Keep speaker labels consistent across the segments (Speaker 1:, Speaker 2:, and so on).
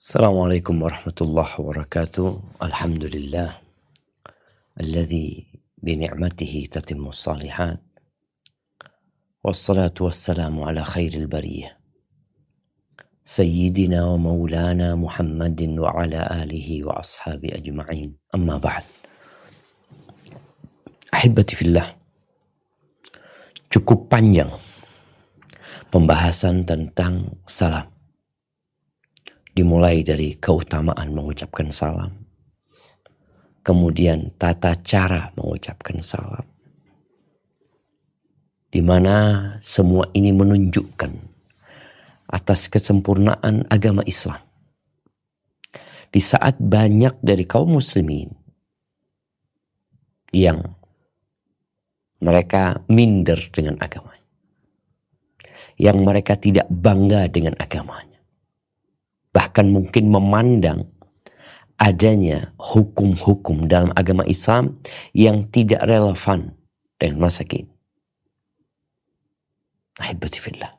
Speaker 1: Assalamualaikum warahmatullahi wabarakatuh. Alhamdulillah alladzi bi ni'matihi tatimmu shalihat. Wassalatu wassalamu ala khairil bariyah. Sayyidina wa maulana Muhammadin wa ala alihi wa ashabi ajma'in. Amma ba'd. Ahibati fillah. Cukup panjang pembahasan tentang salam. Dimulai dari keutamaan mengucapkan salam. Kemudian tata cara mengucapkan salam. Di mana semua ini menunjukkan atas kesempurnaan agama Islam. Di saat banyak dari kaum muslimin yang mereka minder dengan agamanya. Yang mereka tidak bangga dengan agamanya. Bahkan mungkin memandang adanya hukum-hukum dalam agama Islam yang tidak relevan dengan masa kini. Ahibati fillah.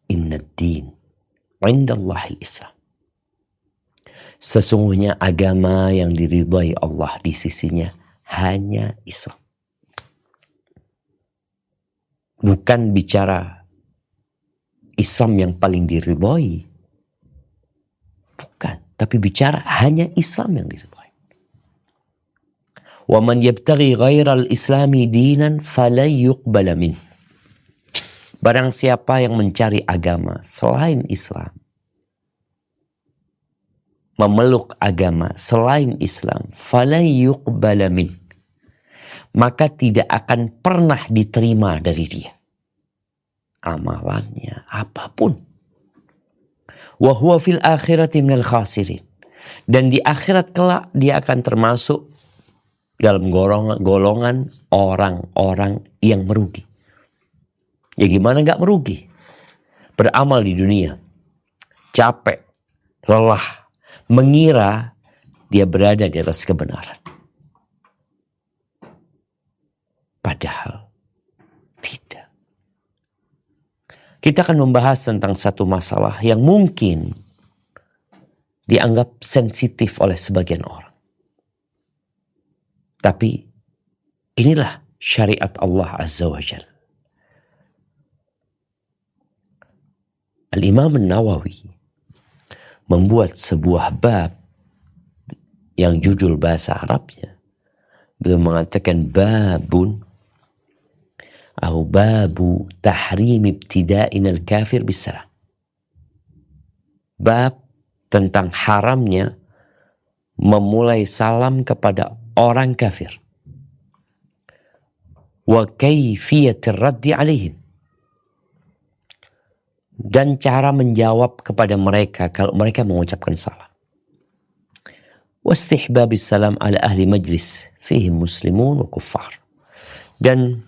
Speaker 1: Inna ad-din 'inda Allahil Islam. Sesungguhnya agama yang diridhai Allah di sisinya hanya Islam. Bukan bicara Islam yang paling diridhai. Bukan, tapi bicara hanya Islam yang diridhai. Wa man yabtaghi ghairal islami dinan falan yuqbala min. Barang siapa yang mencari agama selain Islam, memeluk agama selain Islam, falan yuqbala min, maka tidak akan pernah diterima dari dia amalannya apapun. Wa huwa fil akhirati minal khasirin. Dan di akhirat kelak dia akan termasuk dalam golongan orang-orang yang merugi. Ya gimana gak merugi? Beramal di dunia, capek, lelah, mengira dia berada di atas kebenaran. Padahal tidak. Kita akan membahas tentang satu masalah yang mungkin dianggap sensitif oleh sebagian orang. Tapi inilah syariat Allah Azza wa Jalla. Al-Imam An-Nawawi membuat sebuah bab yang judul bahasa Arabnya. Beliau mengatakan babun atau babu tahrim ibtida'in al-kafir bisalam. Bab tentang haramnya memulai salam kepada orang kafir. Wa kayfiyatir raddi alaihim. Dan cara menjawab kepada mereka kalau mereka mengucapkan salam. Wa istihbabis salam ala ahli majlis fihim muslimun wa kuffar. Dan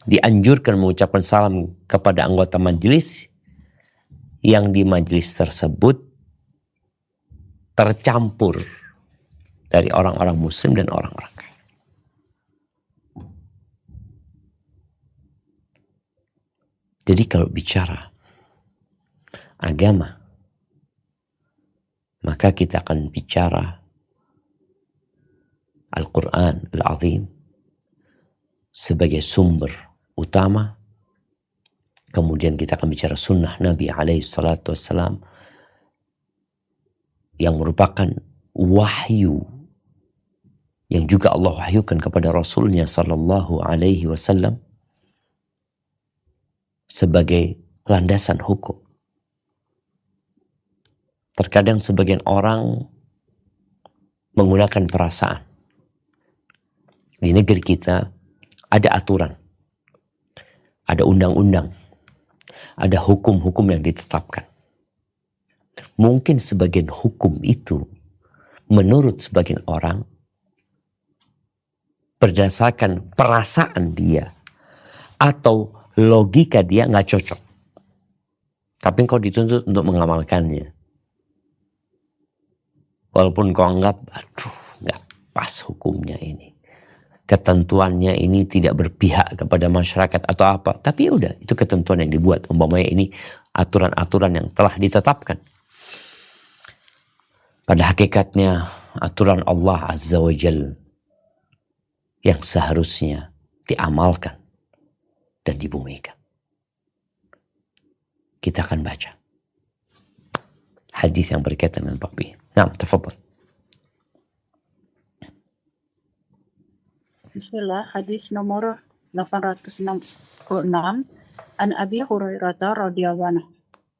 Speaker 1: dianjurkan mengucapkan salam kepada anggota majelis yang di majelis tersebut tercampur dari orang-orang muslim dan orang-orang kafir. Jadi kalau bicara agama, maka kita akan bicara Al-Quran Al-Azim sebagai sumber utama. Kemudian kita akan bicara sunnah Nabi alaihi salatu wassalam yang merupakan wahyu yang juga Allah wahyukan kepada Rasulnya sallallahu alaihi wasallam sebagai landasan hukum. Terkadang sebagian orang menggunakan perasaan. Di negeri kita ada aturan. Ada undang-undang, ada hukum-hukum yang ditetapkan. Mungkin sebagian hukum itu menurut sebagian orang berdasarkan perasaan dia atau logika dia nggak cocok. Tapi kau dituntut untuk mengamalkannya. Walaupun kau anggap, aduh nggak pas hukumnya ini. Ketentuannya ini tidak berpihak kepada masyarakat atau apa. Tapi udah, itu ketentuan yang dibuat. Umpamanya ini aturan-aturan yang telah ditetapkan. Pada hakikatnya aturan Allah Azza wa Jal yang seharusnya diamalkan dan dibumikan. Kita akan baca hadis yang berkaitan dengan bab ini. Nah, tafadhal.
Speaker 2: Bismillah, hadis nomor 866 an Abi Hurairah radhiyallahu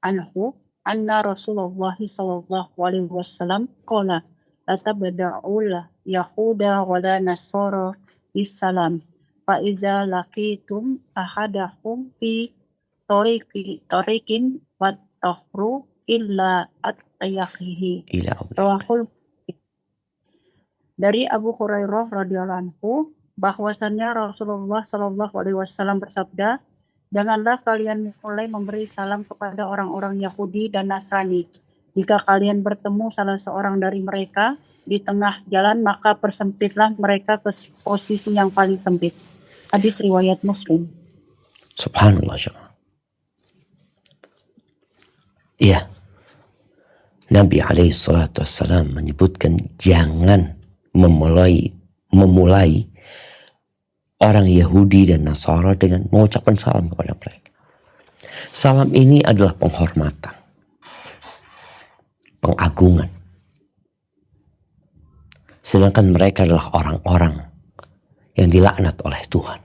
Speaker 2: anhu anna Rasulullah sallallahu alaihi wasallam qala la tabda'ul yahuda wa la nasara bisalam fa idza laqitum ahadakum fi tariqin wattahru illa at-tayaqihi rawahul. Dari Abu Hurairah radhiyallahu anhu bahwasannya Rasulullah Shallallahu alaihi wasallam bersabda, janganlah kalian mulai memberi salam kepada orang-orang Yahudi dan Nasrani. Jika kalian bertemu salah seorang dari mereka di tengah jalan, maka persempitlah mereka ke posisi yang paling sempit. Hadis riwayat Muslim.
Speaker 1: Subhanallah jemaah. Iya. Nabi alaihi salatu wassalam menyebutkan jangan memulai orang Yahudi dan Nasara dengan mengucapkan salam kepada mereka. Salam ini adalah penghormatan, pengagungan. Sedangkan mereka adalah orang-orang yang dilaknat oleh Tuhan.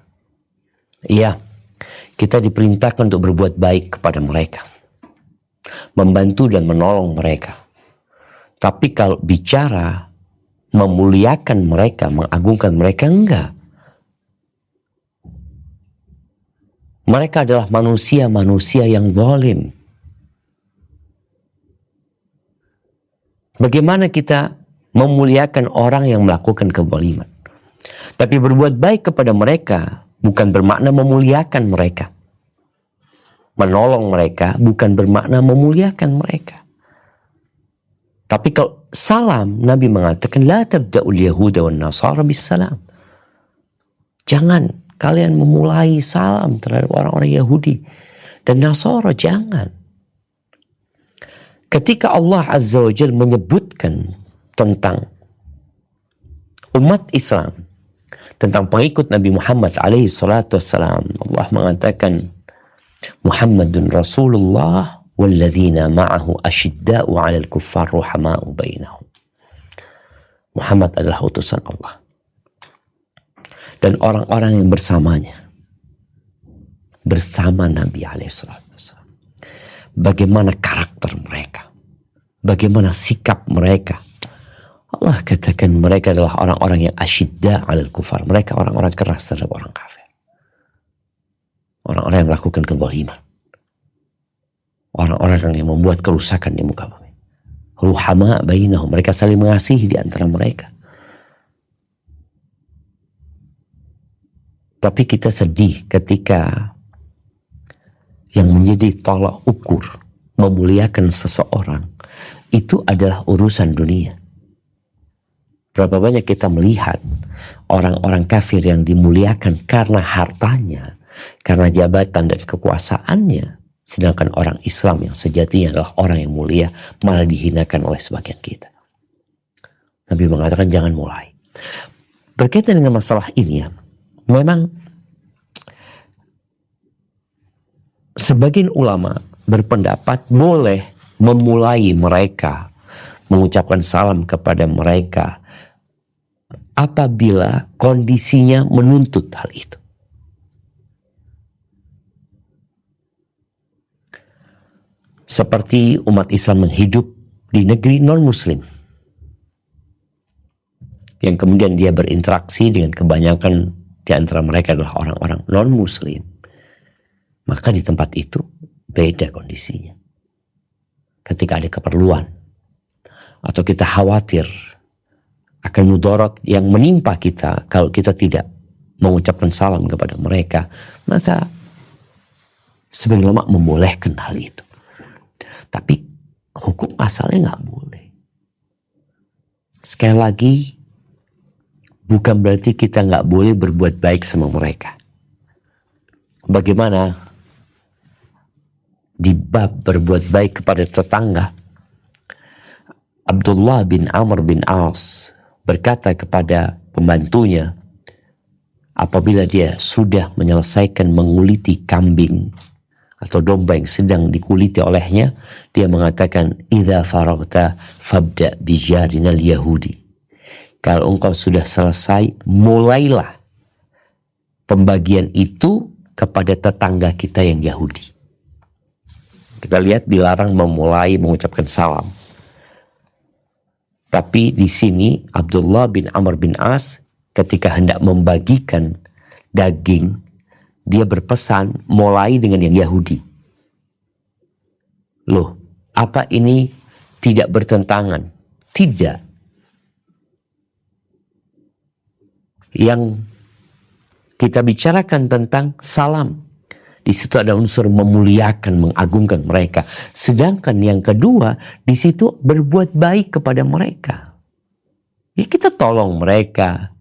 Speaker 1: Iya, kita diperintahkan untuk berbuat baik kepada mereka, membantu dan menolong mereka. Tapi kalau bicara memuliakan mereka, mengagungkan mereka, enggak. Mereka adalah manusia-manusia yang zalim. Bagaimana kita memuliakan orang yang melakukan kezaliman? Tapi berbuat baik kepada mereka bukan bermakna memuliakan mereka. Menolong mereka bukan bermakna memuliakan mereka. Tapi kalau salam, Nabi mengatakan la tabda'ul yahuda wan nasara bisalam. Jangan kalian memulai salam terhadap orang-orang Yahudi dan Nasara, jangan. Ketika Allah Azza wa Jalla menyebutkan tentang umat Islam, tentang pengikut Nabi Muhammad alaihi salatu wassalam, Allah mengatakan Muhammadun Rasulullah walladzina ma'ahu asyidda'u 'alal kuffar ruhama'u bainahum. Muhammad adalah utusan Allah. Dan orang-orang yang bersamanya, bersama Nabi alaihissalam, bagaimana karakter mereka, bagaimana sikap mereka. Allah katakan mereka adalah orang-orang yang asyidda 'alal kufar. Mereka orang-orang keras terhadap orang kafir, orang-orang yang melakukan kezaliman, orang-orang yang membuat kerusakan di muka bumi. Ruhama bainahum, mereka saling mengasihi di antara mereka. Tapi kita sedih ketika yang menjadi tolak ukur memuliakan seseorang itu adalah urusan dunia. Berapa banyak kita melihat orang-orang kafir yang dimuliakan karena hartanya, karena jabatan dan kekuasaannya, sedangkan orang Islam yang sejatinya adalah orang yang mulia malah dihinakan oleh sebagian kita. Nabi mengatakan jangan mulai. Berkaitan dengan masalah ini ya, memang sebagian ulama berpendapat boleh memulai mereka, mengucapkan salam kepada mereka apabila kondisinya menuntut hal itu. Seperti umat Islam yang hidup di negeri non-muslim, yang kemudian dia berinteraksi dengan kebanyakan di antara mereka adalah orang-orang non-muslim, maka di tempat itu beda kondisinya. Ketika ada keperluan atau kita khawatir akan mudarat yang menimpa kita kalau kita tidak mengucapkan salam kepada mereka, maka sebagian ulama membolehkan hal itu. Tapi hukum asalnya nggak boleh. Sekali lagi, bukan berarti kita nggak boleh berbuat baik sama mereka. Bagaimana di bab berbuat baik kepada tetangga, Abdullah bin Amr bin As berkata kepada pembantunya apabila dia sudah menyelesaikan menguliti kambing atau domba yang sedang dikuliti olehnya, dia mengatakan, "Idza faragta fabda bijarinal Yahudi." Kalau engkau sudah selesai, mulailah pembagian itu kepada tetangga kita yang Yahudi. Kita lihat dilarang memulai mengucapkan salam. Tapi di sini Abdullah bin Amr bin As ketika hendak membagikan daging, dia berpesan mulai dengan yang Yahudi. Loh, apa ini tidak bertentangan? Tidak. Yang kita bicarakan tentang salam, di situ ada unsur memuliakan, mengagungkan mereka. Sedangkan yang kedua, di situ berbuat baik kepada mereka. Ya, kita tolong mereka.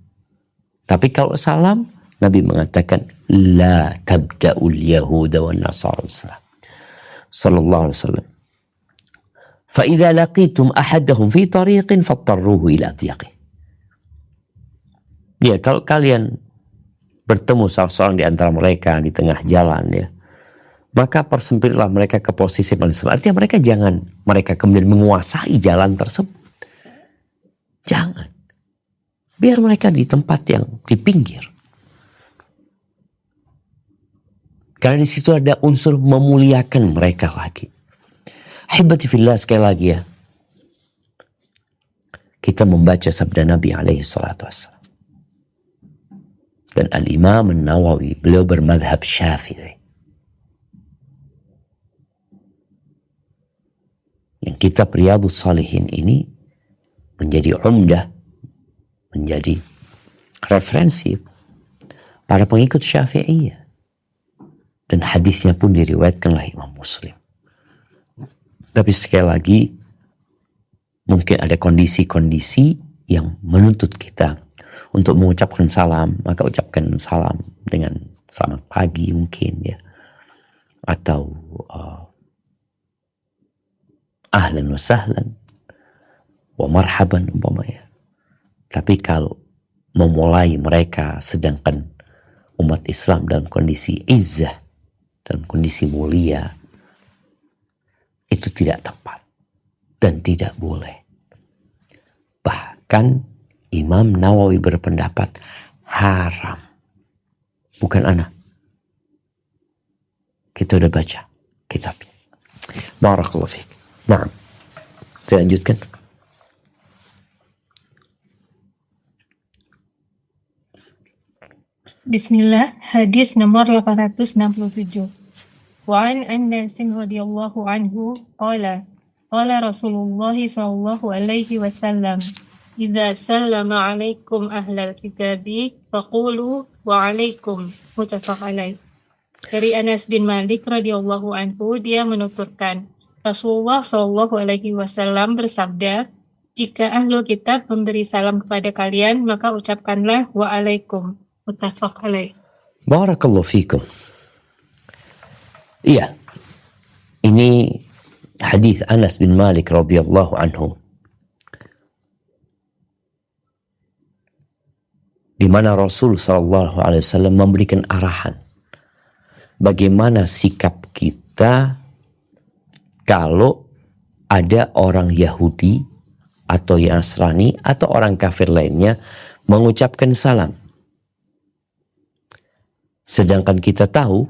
Speaker 1: Tapi kalau salam, Nabi mengatakan, la tabda'ul yahuda wa nasara sallallahu alaihi wasallam. Fa idza laqitum ahadahum fi tariqin fattarruhu ila dhiqi. Ya, kalau kalian bertemu salah seorang di antara mereka di tengah jalan, ya, maka persempitlah mereka ke posisi paling sebelah. Artinya mereka kemudian menguasai jalan tersebut. Jangan. Biar mereka di tempat yang di pinggir. Karena di situ ada unsur memuliakan mereka lagi. Ahibati fillah, sekali lagi ya. Kita membaca sabda Nabi alaihi salatu wassalam. Dan Al-Imam An-Nawawi, beliau bermadhab Syafi'i. Yang kitab Riyadhus Shalihin ini menjadi umdah, menjadi referensi para pengikut Syafi'iyah. Dan hadisnya pun diriwayatkan oleh Imam Muslim. Tapi sekali lagi, mungkin ada kondisi-kondisi yang menuntut kita untuk mengucapkan salam. Maka ucapkan salam dengan selamat pagi mungkin, ya, atau ahlan wa sahlan wa marhaban umpamanya. Tapi kalau memulai mereka sedangkan umat Islam dalam kondisi izzah, dalam kondisi mulia, itu tidak tepat dan tidak boleh. Bahkan Imam Nawawi berpendapat haram. Bukan ana. Kita udah baca kitabnya. Barakallahu fiik. Nah, dilanjutkan.
Speaker 3: Bismillah, hadis nomor 867. Wa an Anas radhiyallahu anhu qala Rasulullah sallallahu alaihi wasallam, idza sallama alaikum ahlal kitabi faqulu wa alaikum, muttafaq alaih. Dari Anas bin Malik radhiyallahu anhu, dia menuturkan, Rasulullah sallallahu alaihi wasallam bersabda, jika ahlul kitab memberi salam kepada kalian, maka ucapkanlah wa alaikum. Muttafaq alaih.
Speaker 1: Barakallahu fikum. Iya. Ini hadis Anas bin Malik radhiyallahu anhu, di mana Rasul sallallahu alaihi wasallam memberikan arahan bagaimana sikap kita kalau ada orang Yahudi atau Nasrani atau orang kafir lainnya mengucapkan salam. Sedangkan kita tahu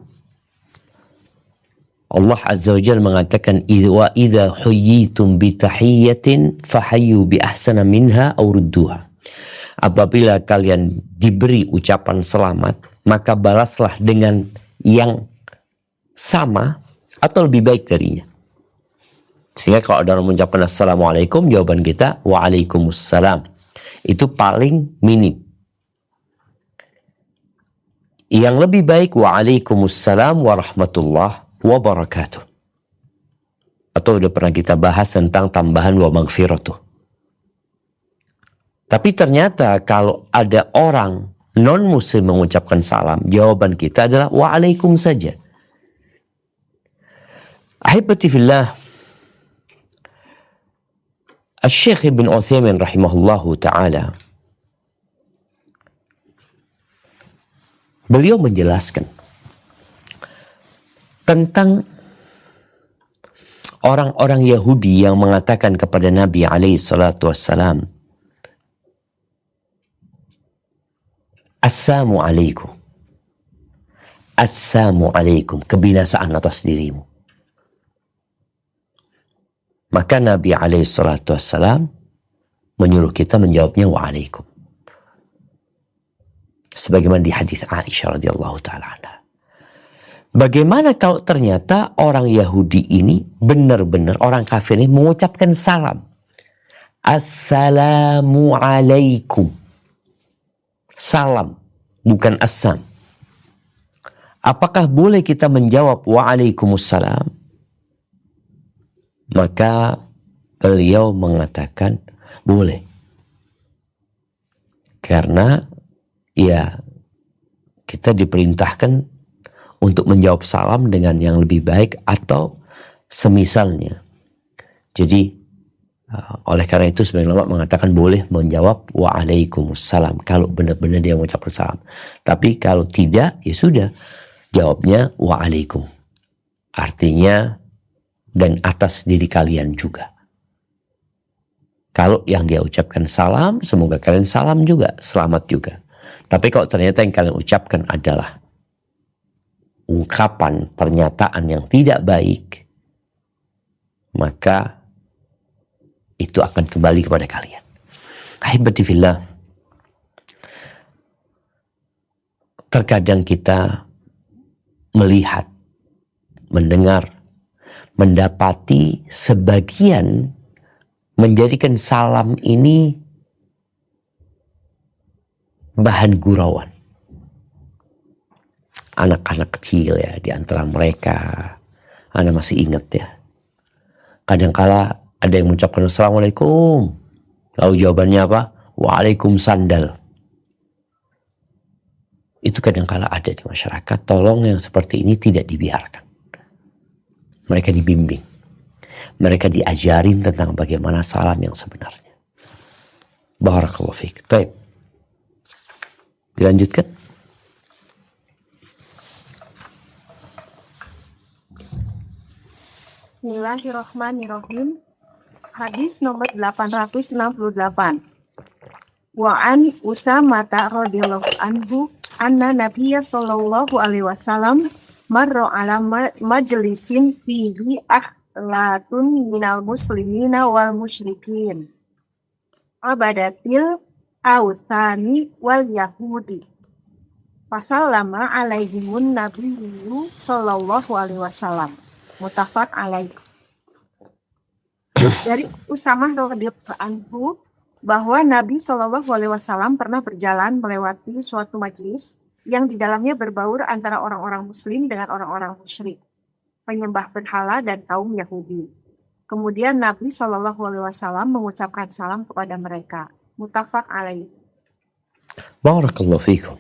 Speaker 1: Allah Azza wa Jalla mengatakan, wa idza huyyitum bi tahiyyatin fahayyu bi ahsana minha aw rudduha. Apabila kalian diberi ucapan selamat, maka balaslah dengan yang sama atau lebih baik darinya. Sehingga kalau ada orang mengucapkan assalamualaikum, jawaban kita waalaikumsalam. Itu paling minim. Yang lebih baik waalaikumsalam warahmatullahi wabarakatuh. Atau udah pernah kita bahas tentang tambahan wa maghfiratuh. Tapi ternyata kalau ada orang non muslim mengucapkan salam, jawaban kita adalah waalaikum saja. Ahibati fillah, Syekh Ibn Utsaimin rahimahullahu ta'ala, beliau menjelaskan tentang orang-orang Yahudi yang mengatakan kepada Nabi alaihi salatu wassalam, Assalamu alaikum. Assalamu alaikum. Kebinasaan atas dirimu. Maka Nabi alaihi salatu wassalam menyuruh kita menjawabnya wa'alaikum. Sebagaimana di hadis Aisyah radhiyallahu ta'ala anha. Bagaimana kalau ternyata orang Yahudi ini benar-benar orang kafir ini mengucapkan salam. Assalamu alaikum. Salam, bukan assam. Apakah boleh kita menjawab wa'alaikumussalam? Maka beliau mengatakan boleh. Karena ya kita diperintahkan untuk menjawab salam dengan yang lebih baik atau semisalnya. Jadi oleh karena itu sebagian ulama mengatakan boleh menjawab wa'alaikumussalam kalau benar-benar dia mengucapkan salam. Tapi kalau tidak, ya sudah, jawabnya wa'alaikum. Artinya dan atas diri kalian juga. Kalau yang dia ucapkan salam, semoga kalian salam juga, selamat juga. Tapi kalau ternyata yang kalian ucapkan adalah ungkapan pernyataan yang tidak baik, maka itu akan kembali kepada kalian. Ahibati fillah, terkadang kita melihat, mendengar, mendapati sebagian menjadikan salam ini bahan gurauan. Anak-anak kecil ya, di antara mereka, Anda masih ingat ya, kadangkala ada yang mengucapkan Assalamualaikum. Lalu jawabannya apa? Waalaikum sandal. Itu kadangkala ada di masyarakat. Tolong yang seperti ini tidak dibiarkan. Mereka dibimbing. Mereka diajarin tentang bagaimana salam yang sebenarnya. Barakallahu fiik. Baik. Dilanjutkan.
Speaker 4: Bismillahirrahmanirrahim. Hadis nomor 868. Wa an Usamah radhiyallahu anhu anna Nabiyya sallallahu alaihi wasallam marra ala majlisin fihi akhlatun minal muslimina wal musyrikin abadatil awthani wal yahudi. Fasallama alaihimun nabiyyu sallallahu alaihi wasallam. Muttafaq alaih. Dari Usamah radhiyallahu anhu bahwa Nabi Shallallahu Alaihi Wasallam pernah berjalan melewati suatu majelis yang di dalamnya berbaur antara orang-orang Muslim dengan orang-orang musyrik, penyembah berhala dan kaum Yahudi. Kemudian Nabi Shallallahu Alaihi Wasallam mengucapkan salam kepada mereka. Muttafaq alaih.
Speaker 1: Barakallahu fiikum.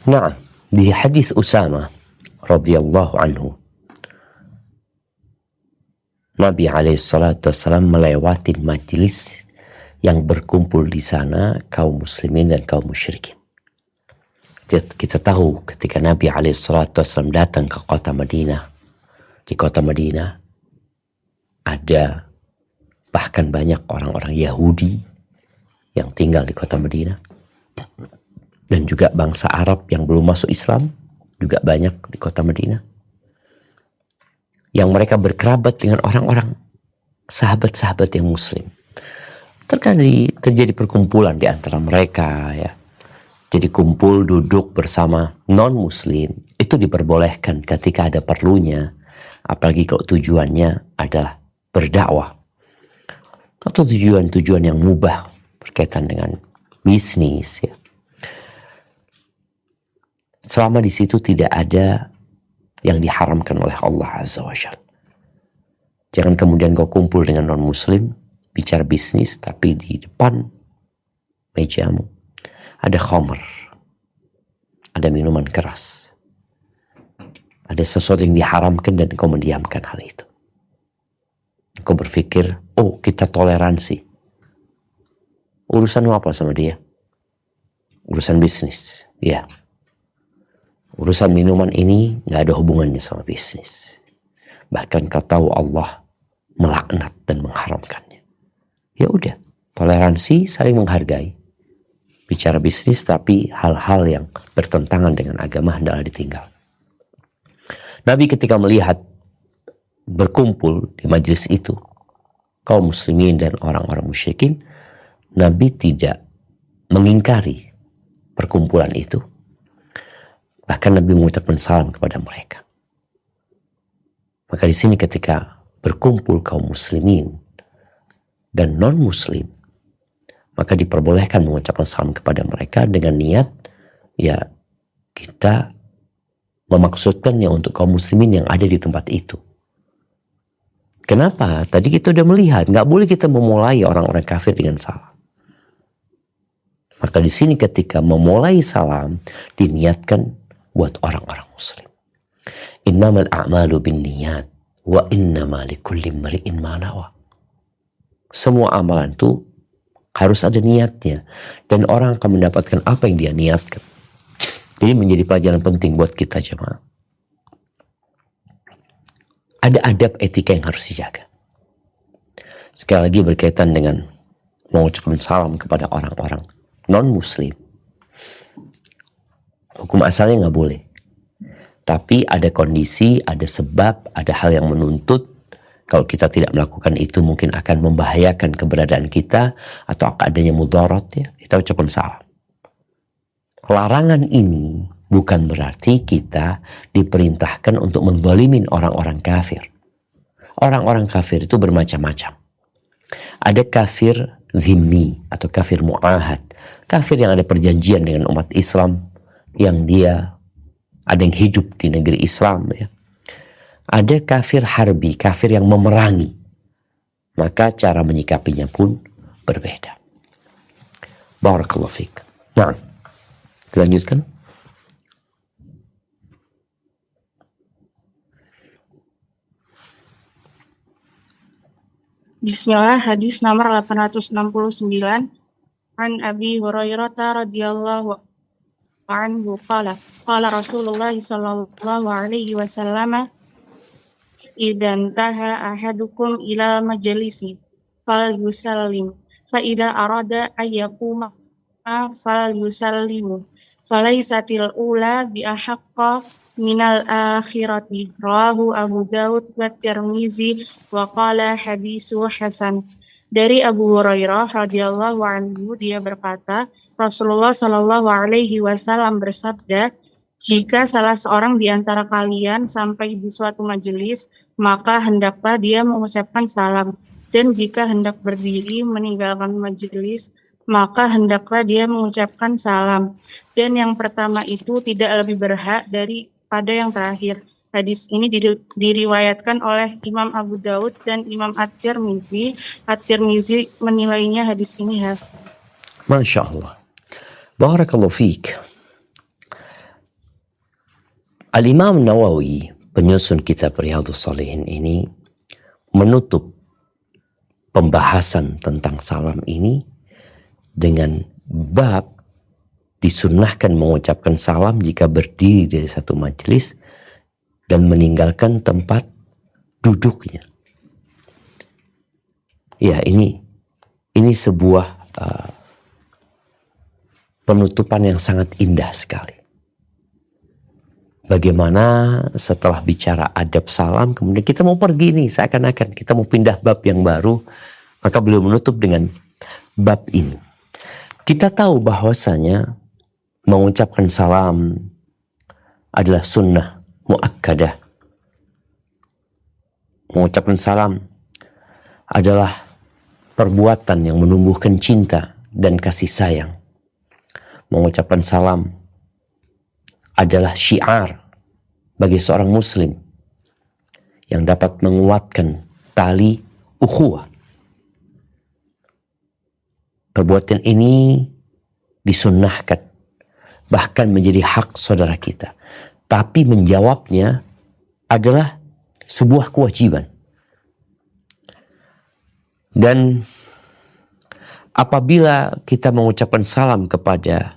Speaker 1: Nah, di hadis Usamah radhiyallahu anhu, Nabi alaihissalam melewati majelis yang berkumpul di sana kaum muslimin dan kaum musyrikin. Kita tahu ketika Nabi alaihissalam datang ke kota Madinah, di kota Madinah ada bahkan banyak orang-orang Yahudi yang tinggal di kota Madinah, dan juga bangsa Arab yang belum masuk Islam juga banyak di kota Madinah, yang mereka berkerabat dengan orang-orang sahabat-sahabat yang muslim. Terkadang terjadi perkumpulan di antara mereka ya. Jadi kumpul duduk bersama non-muslim itu diperbolehkan ketika ada perlunya, apalagi kalau tujuannya adalah berdakwah atau tujuan-tujuan yang mubah berkaitan dengan bisnis ya. Selama di situ tidak ada yang diharamkan oleh Allah Azza wa Jalla. Jangan kemudian kau kumpul dengan non-muslim, bicara bisnis, tapi di depan mejamu ada khamr, ada minuman keras, ada sesuatu yang diharamkan dan kau mendiamkan hal itu. kau berpikir, oh kita toleransi. Urusan apa sama dia? Urusan bisnis, ya. Urusan minuman ini nggak ada hubungannya sama bisnis. Bahkan kau tahu Allah melaknat dan mengharamkannya. Ya udah, toleransi, saling menghargai. Bicara bisnis tapi hal-hal yang bertentangan dengan agama hendaklah ditinggal. Nabi ketika melihat berkumpul di majelis itu kaum muslimin dan orang-orang musyrikin, Nabi tidak mengingkari perkumpulan itu. Bahkan Nabi mengucapkan salam kepada mereka. Maka di sini ketika berkumpul kaum muslimin dan non-muslim, maka diperbolehkan mengucapkan salam kepada mereka dengan niat, ya kita memaksudkannya untuk kaum muslimin yang ada di tempat itu. Kenapa? Tadi kita udah melihat, nggak boleh kita memulai orang-orang kafir dengan salam. Maka di sini ketika memulai salam, diniatkan buat orang-orang muslim. Innamal a'malu binniyat wa innama likulli imri'in ma nawa. Semua amalan itu harus ada niatnya, dan orang akan mendapatkan apa yang dia niatkan. Jadi menjadi pelajaran penting buat kita jemaah. Ada adab etika yang harus dijaga. Sekali lagi berkaitan dengan mengucapkan salam kepada orang-orang non-muslim. Hukum asalnya nggak boleh. Tapi ada kondisi, ada sebab, ada hal yang menuntut. Kalau kita tidak melakukan itu mungkin akan membahayakan keberadaan kita atau adanya mudarat, ya, kita ucapkan salam. Larangan ini bukan berarti kita diperintahkan untuk menzalimin orang-orang kafir. Orang-orang kafir itu bermacam-macam. Ada kafir zimmi atau kafir mu'ahad. Kafir yang ada perjanjian dengan umat Islam, yang dia ada yang hidup di negeri Islam, ya. Ada kafir harbi, kafir yang memerangi. Maka cara menyikapinya pun berbeda. Barakallahu fiik. Nah, lanjutkan.
Speaker 5: Bismillah, hadis nomor 869. An Abi Hurairah radhiyallahu anhu qala Rasulullah sallallahu alaihi wasallam, idan taha ahadukum ila majlisi fal yusallim fa idza arada ayyakuma fal yusallimu falaysatil ula bi ahaqqa minal akhirati. Rawahu Abu Daud wa Tirmizi wa qala hadisu hasan. Dari Abu Hurairah radhiyallahu anhu, dia berkata, Rasulullah sallallahu alaihi wasallam bersabda, jika salah seorang di antara kalian sampai di suatu majelis, maka hendaklah dia mengucapkan salam. Dan jika hendak berdiri meninggalkan majelis, maka hendaklah dia mengucapkan salam. Dan yang pertama itu tidak lebih berhak daripada yang terakhir. Hadis ini diriwayatkan oleh Imam Abu Daud dan Imam At-Tirmizi. At-Tirmizi menilainya hadis ini hasan.
Speaker 1: Masya Allah. Barakallahu fiik. Al-Imam Nawawi, penyusun kitab Riyadhus Shalihin ini, menutup pembahasan tentang salam ini dengan bab disunnahkan mengucapkan salam jika berdiri dari satu majelis dan meninggalkan tempat duduknya. Ya, ini sebuah penutupan yang sangat indah sekali. Bagaimana setelah bicara adab salam, kemudian kita mau pergi nih, seakan-akan kita mau pindah bab yang baru, maka beliau menutup dengan bab ini. Kita tahu bahwasanya mengucapkan salam adalah sunnah muakkadah. Mengucapkan salam adalah perbuatan yang menumbuhkan cinta dan kasih sayang. Mengucapkan salam adalah syiar bagi seorang muslim yang dapat menguatkan tali ukhuwah. Perbuatan ini disunnahkan, bahkan menjadi hak saudara kita. Tapi menjawabnya adalah sebuah kewajiban. Dan apabila kita mengucapkan salam kepada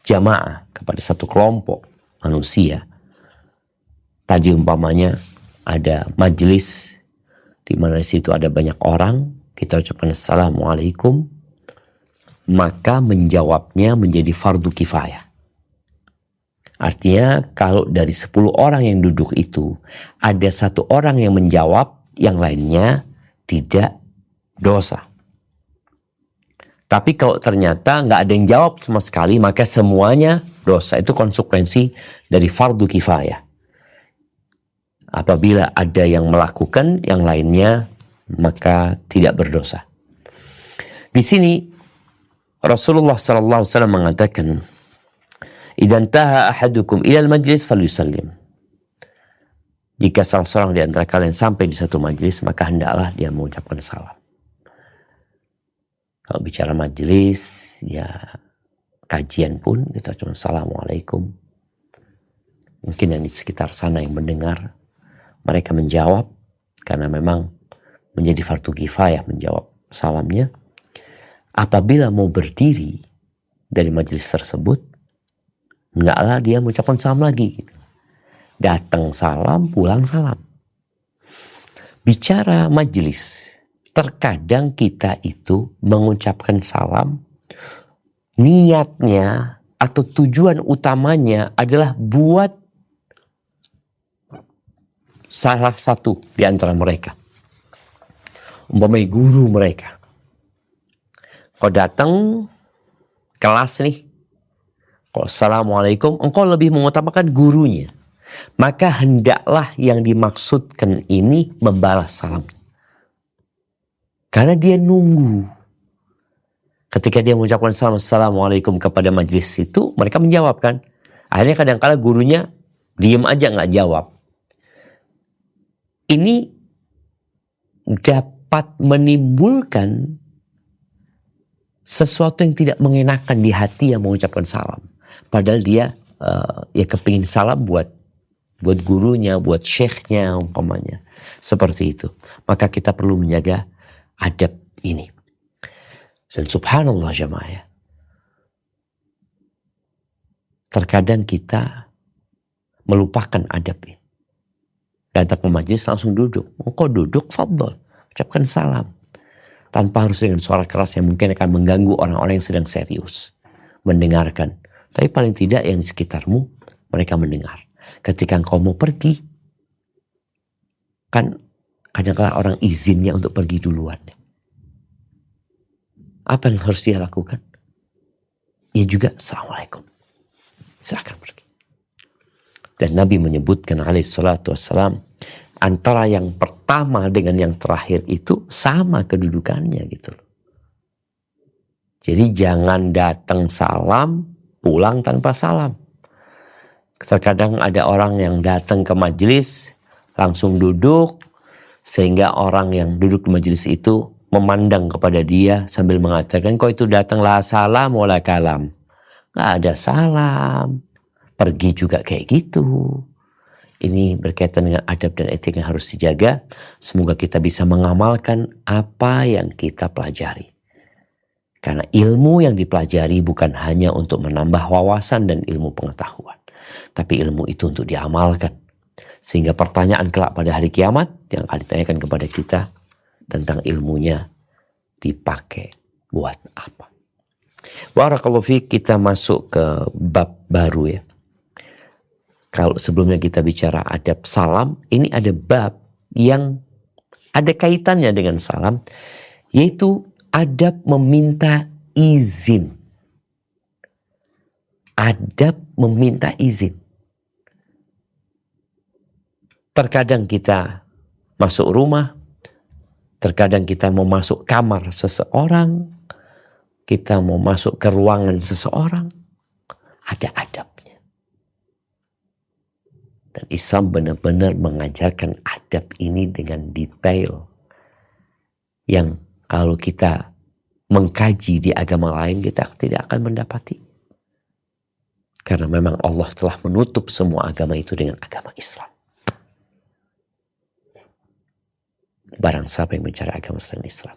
Speaker 1: jamaah, kepada satu kelompok manusia, tadi umpamanya ada majelis di mana di situ ada banyak orang, kita ucapkan assalamualaikum, maka menjawabnya menjadi fardu kifayah. Artinya kalau dari 10 orang yang duduk itu ada 1 orang yang menjawab, yang lainnya tidak dosa. Tapi kalau ternyata nggak ada yang jawab sama sekali, maka semuanya dosa. Itu konsekuensi dari fardu kifayah. Apabila ada yang melakukan, yang lainnya maka tidak berdosa. Di sini Rasulullah SAW mengatakan, "Idza intaha ahadukum ilal majlis falyusallim." Jika salah seorang di antara kalian sampai di satu majlis, maka hendaklah dia mengucapkan salam. Kalau bicara majlis, ya kajian pun kita cuma assalamualaikum. Mungkin yang di sekitar sana yang mendengar, mereka menjawab karena memang menjadi fardu kifayah menjawab salamnya. Apabila mau berdiri dari majlis tersebut, hendaklah dia mengucapkan salam lagi. Datang salam, pulang salam. Bicara majlis, terkadang kita itu mengucapkan salam, niatnya atau tujuan utamanya adalah buat salah satu di antara mereka. Umpamanya guru mereka. Kau datang kelas nih, kalau assalamualaikum, engkau lebih mengutamakan gurunya. Maka hendaklah yang dimaksudkan ini membalas salam. Karena dia nunggu. Ketika dia mengucapkan salam assalamualaikum kepada majelis itu, mereka menjawab kan. Akhirnya kadang-kala gurunya diem aja nggak jawab. Ini dapat menimbulkan sesuatu yang tidak mengenakan di hati yang mengucapkan salam. Padahal dia ya kepingin salam buat gurunya, buat syekhnya umpamanya. Seperti itu. Maka kita perlu menjaga adab ini. Dan subhanallah jamaah ya. Terkadang kita melupakan adab ini. Datang ke majlis langsung duduk. Engkau duduk, fadhol. Ucapkan salam. Tanpa harus dengan suara keras yang mungkin akan mengganggu orang-orang yang sedang serius. Mendengarkan. Tapi paling tidak yang di sekitarmu, mereka mendengar. Ketika engkau mau pergi, kan kadang-kadang orang izinnya untuk pergi duluan. Apa yang harus dia lakukan? Ia juga assalamualaikum. Silakan pergi. Dan Nabi menyebutkan alaihi salatu wassalam, antara yang pertama dengan yang terakhir itu sama kedudukannya gitu loh. Jadi jangan datang salam, pulang tanpa salam. Terkadang ada orang yang datang ke majelis, langsung duduk, sehingga orang yang duduk di majelis itu memandang kepada dia sambil mengatakan, kok itu datanglah salam wala kalam. Gak ada salam, pergi juga kayak gitu. Ini berkaitan dengan adab dan etik yang harus dijaga. Semoga kita bisa mengamalkan apa yang kita pelajari. Karena ilmu yang dipelajari bukan hanya untuk menambah wawasan dan ilmu pengetahuan. Tapi ilmu itu untuk diamalkan. Sehingga pertanyaan kelak pada hari kiamat yang akan ditanyakan kepada kita tentang ilmunya dipakai buat apa. Barakallahu fiik, kita masuk ke bab baru ya. Kalau sebelumnya kita bicara adab salam, ini ada bab yang ada kaitannya dengan salam, yaitu adab meminta izin. Adab meminta izin. Terkadang kita masuk rumah, terkadang kita mau masuk kamar seseorang, kita mau masuk ke ruangan seseorang, ada adabnya. Dan Islam benar-benar mengajarkan adab ini dengan detail. Yang kalau kita mengkaji di agama lain, kita tidak akan mendapati. Karena memang Allah telah menutup semua agama itu dengan agama Islam. Barang siapa yang mencari agama selain Islam,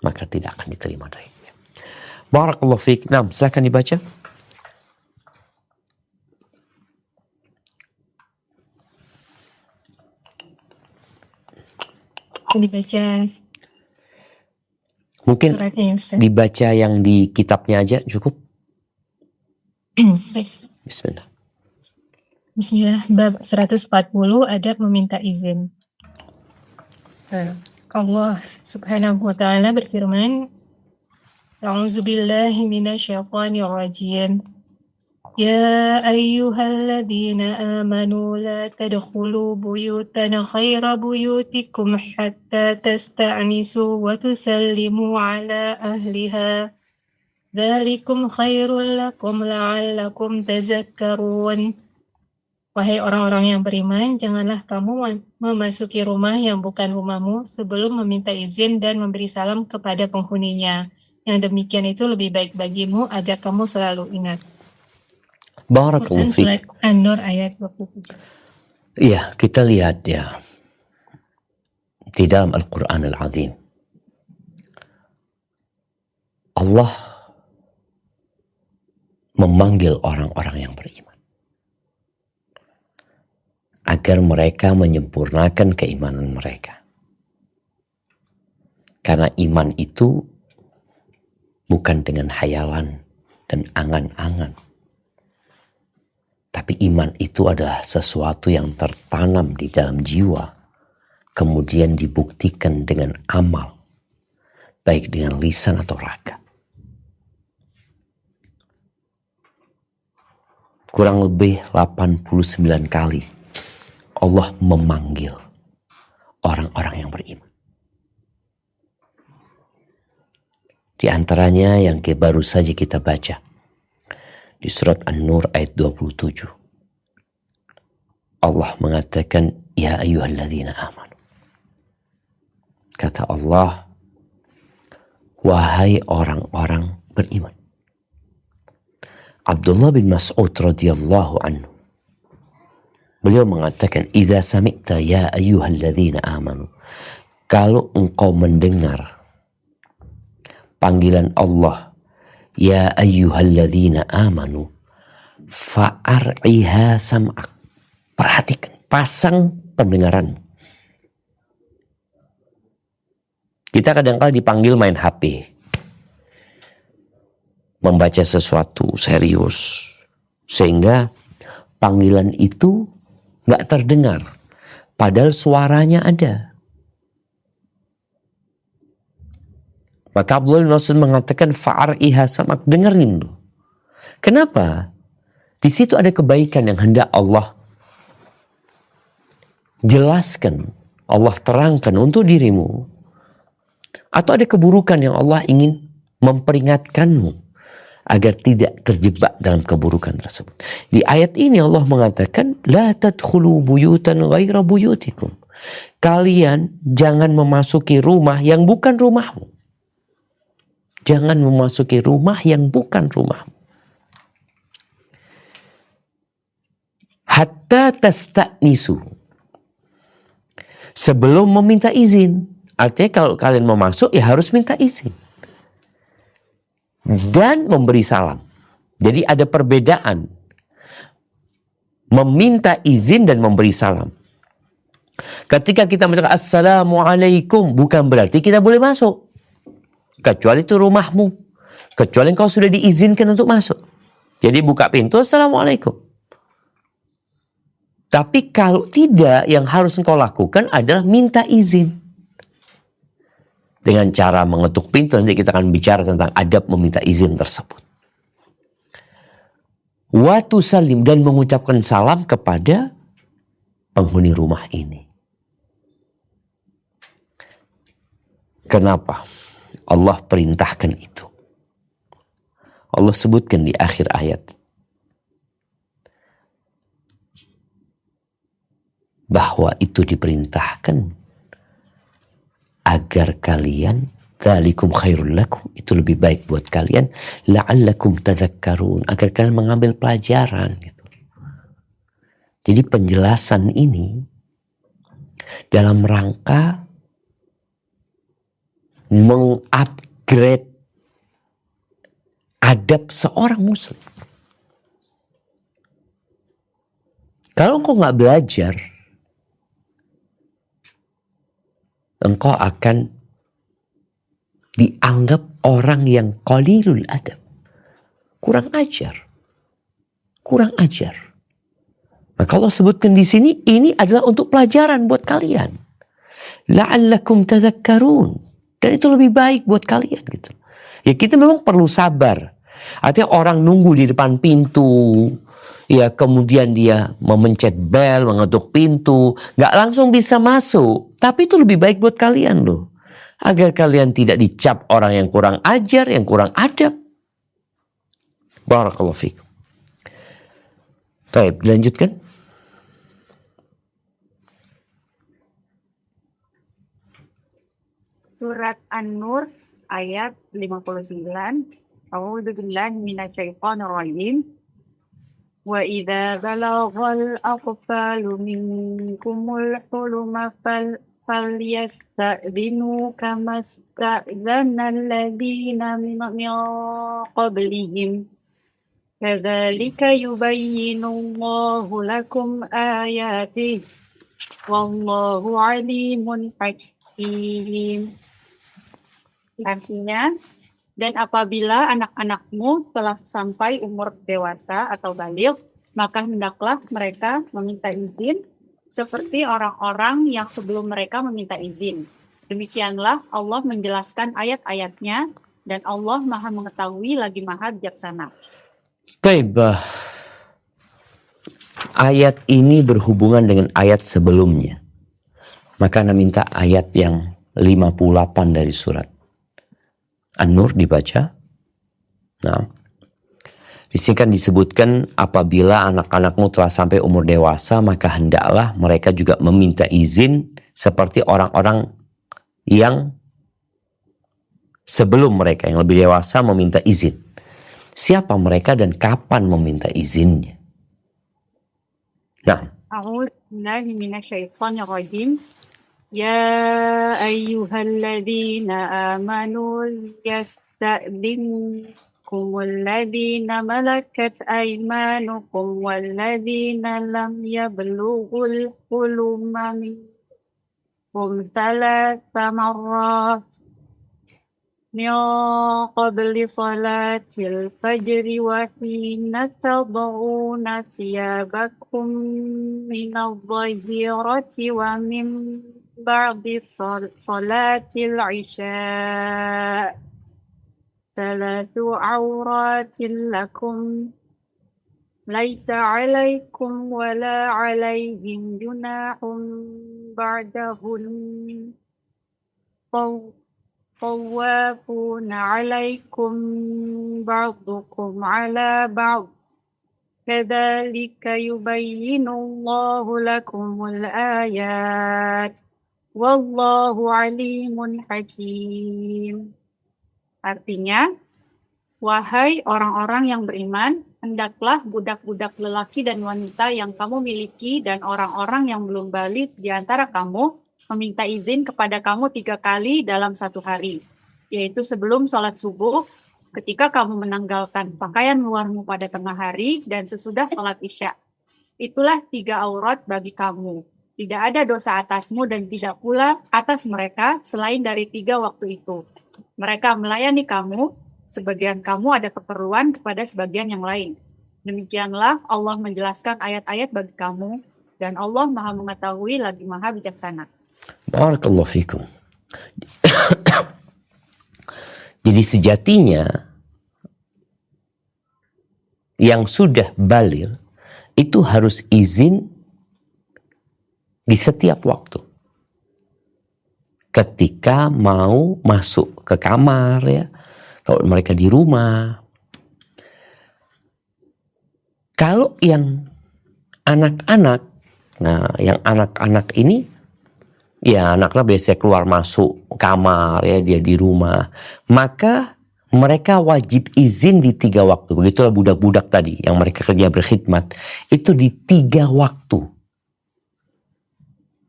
Speaker 1: maka tidak akan diterima dari dia. Barakallahu fiik. Nah, silakan dibaca.
Speaker 3: Dibaca
Speaker 1: Mungkin
Speaker 3: suratnya ya Ustaz.
Speaker 1: dibaca yang di kitabnya aja cukup. Bismillah.
Speaker 3: Bismillah, bab 140 adab meminta izin. Allah Subhanahu wa taala berfirman, A'udzubillahi minasyaitonir rajim. Ya ayyuhalladzina amanu la tadkhulu buyutan khaira buyutikum hatta tasta'nisu wa tusallimu ala ahliha. Dzalikum khairul lakum la'allakum tazakkarun. Wahai orang-orang yang beriman, janganlah kamu memasuki rumah yang bukan rumahmu sebelum meminta izin dan memberi salam kepada penghuninya. Yang demikian itu lebih baik bagimu agar kamu selalu ingat.
Speaker 1: Barakallahu
Speaker 3: Quran
Speaker 1: fiik.
Speaker 3: Surat An-Nur ayat 27.
Speaker 1: Iya, kita lihat ya di dalam Al-Quran Al-Azim, Allah memanggil orang-orang yang beriman agar mereka menyempurnakan keimanan mereka. Karena iman itu bukan dengan hayalan dan angan-angan. Tapi iman itu adalah sesuatu yang tertanam di dalam jiwa, kemudian dibuktikan dengan amal, baik dengan lisan atau raga. Kurang lebih 89 kali Allah memanggil orang-orang yang beriman. Di antaranya yang baru saja kita baca di surat An-Nur ayat 27. Allah mengatakan, Ya ayyuhalladzina amanu. Kata Allah, wahai orang-orang beriman. Abdullah bin Mas'ud radhiyallahu anhu, beliau mengatakan, Idza sami'ta ya ayyuhalladzina amanu. Kalau engkau mendengar panggilan Allah, Ya ayyuhalladzina amanu, fa'ar'iha sam'ak. Perhatikan, pasang pendengaran. Kita kadang-kadang dipanggil main HP, membaca sesuatu serius, sehingga panggilan itu gak terdengar, padahal suaranya ada. Maka Abdullah bin Mas'ud mengatakan fa'ar'iha sam'ak, dengerin lu. Kenapa? Di situ ada kebaikan yang hendak Allah jelaskan, Allah terangkan untuk dirimu. Atau ada keburukan yang Allah ingin memperingatkanmu agar tidak terjebak dalam keburukan tersebut. Di ayat ini Allah mengatakan, La tadkhulu buyutan ghaira buyutikum. Kalian jangan memasuki rumah yang bukan rumahmu. Jangan memasuki rumah yang bukan rumahmu. Hatta tasta'nisu. Sebelum meminta izin. Artinya kalau kalian mau masuk ya harus minta izin. Dan memberi salam. Jadi ada perbedaan. Meminta izin dan memberi salam. Ketika kita mengatakan Assalamualaikum, bukan berarti kita boleh masuk. Kecuali itu rumahmu. Kecuali engkau sudah diizinkan untuk masuk. Jadi buka pintu, Assalamualaikum. Tapi kalau tidak, yang harus engkau lakukan adalah minta izin. Dengan cara mengetuk pintu, nanti kita akan bicara tentang adab meminta izin tersebut. Wa tusallim, dan mengucapkan salam kepada penghuni rumah ini. Kenapa Allah perintahkan itu? Allah sebutkan di akhir ayat bahwa itu diperintahkan agar kalian, dzalikum khairul lakum, itu lebih baik buat kalian, la'allakum tadzakkarun, agar kalian mengambil pelajaran gitu. Jadi penjelasan ini dalam rangka mengupgrade adab seorang muslim. Kalau engkau nggak belajar, engkau akan dianggap orang yang qalilul adab, kurang ajar. Maka Allah sebutkan di sini, ini adalah untuk pelajaran buat kalian. La'allakum tadhakkarun. Dan itu lebih baik buat kalian gitu. Ya kita memang perlu sabar. Artinya orang nunggu di depan pintu, ya kemudian dia memencet bel, mengetuk pintu, nggak langsung bisa masuk. Tapi itu lebih baik buat kalian loh. Agar kalian tidak dicap orang yang kurang ajar, yang kurang adab. Barakallahu fikum. Baik, dilanjutkan.
Speaker 2: Surat An-Nur ayat 59. A'udzu billahi minasyaitonir rajim. Wa idza balaghal aqfalu minkumul huluma falyasta'dinu kama sta'dzana alladziina min qablihim. Kadzalika yubayyinullahu lakum ayatihi wallahu alimun hakim. Artinya, dan apabila anak-anakmu telah sampai umur dewasa atau baligh, maka hendaklah mereka meminta izin seperti orang-orang yang sebelum mereka meminta izin. Demikianlah Allah menjelaskan ayat-ayatnya, dan Allah Maha Mengetahui lagi Maha Bijaksana.
Speaker 1: Baik, ayat ini berhubungan dengan ayat sebelumnya. Maka Anda minta ayat yang 58 dari surat An-Nur dibaca. Nah, di sini kan disebutkan apabila anak-anakmu telah sampai umur dewasa, maka hendaklah mereka juga meminta izin seperti orang-orang yang sebelum mereka yang lebih dewasa meminta izin. Siapa mereka dan kapan meminta izinnya? Nah,
Speaker 2: A'udzu billahi minasyaitonir rajim. Ya ayyuhalladzina amanu yasta'dinkumul ladzina malakat aymanukum walladzina lam yablughul huluma minkum thalatha marrat min qabli salatil fajri wa hina tad'una thiyabakum minadh-dhahirati wa min ba'di salatil isya. Thalathu awratin lakum laisa 'alaikum wa la 'alaihim junahun ba'dahun. طوافون عليكم بعضكم على بعض كذلك يبين الله لكم الآيات والله عليم حكيم. Artinya, wahai orang-orang yang beriman, hendaklah budak-budak lelaki dan wanita yang kamu miliki dan orang-orang yang belum balik di antara kamu meminta izin kepada kamu 3 kali dalam 1 hari, yaitu sebelum sholat subuh, ketika kamu menanggalkan pakaian luarmu pada tengah hari, dan sesudah sholat isya. Itulah 3 aurat bagi kamu. Tidak ada dosa atasmu dan tidak pula atas mereka selain dari 3 waktu itu. Mereka melayani kamu, sebagian kamu ada keperluan kepada sebagian yang lain. Demikianlah Allah menjelaskan ayat-ayat bagi kamu, dan Allah Maha Mengetahui lagi Maha Bijaksana.
Speaker 1: barakallahu fikum. Jadi sejatinya yang sudah baligh itu harus izin di setiap waktu. Ketika mau masuk ke kamar ya, kalau mereka di rumah. Kalau yang anak-anak, nah yang anak-anak ini ya anaknya biasanya keluar masuk kamar ya, dia di rumah, maka mereka wajib izin di 3 waktu. Begitulah budak-budak tadi yang mereka kerja berkhidmat, itu di 3 waktu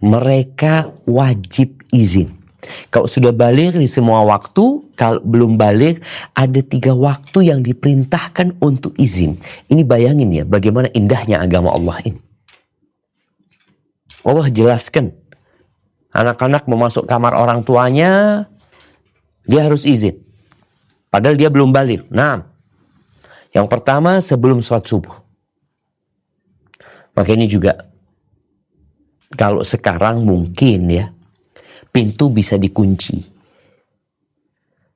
Speaker 1: mereka wajib izin. Kalau sudah balik di semua waktu, kalau belum balik, ada 3 waktu yang diperintahkan untuk izin. Ini bayangin ya, bagaimana indahnya agama Allah ini. Allah jelaskan, anak-anak mau masuk kamar orang tuanya, dia harus izin. Padahal dia belum balik. Nah, yang pertama sebelum sholat subuh. Maka ini juga, kalau sekarang mungkin ya, pintu bisa dikunci.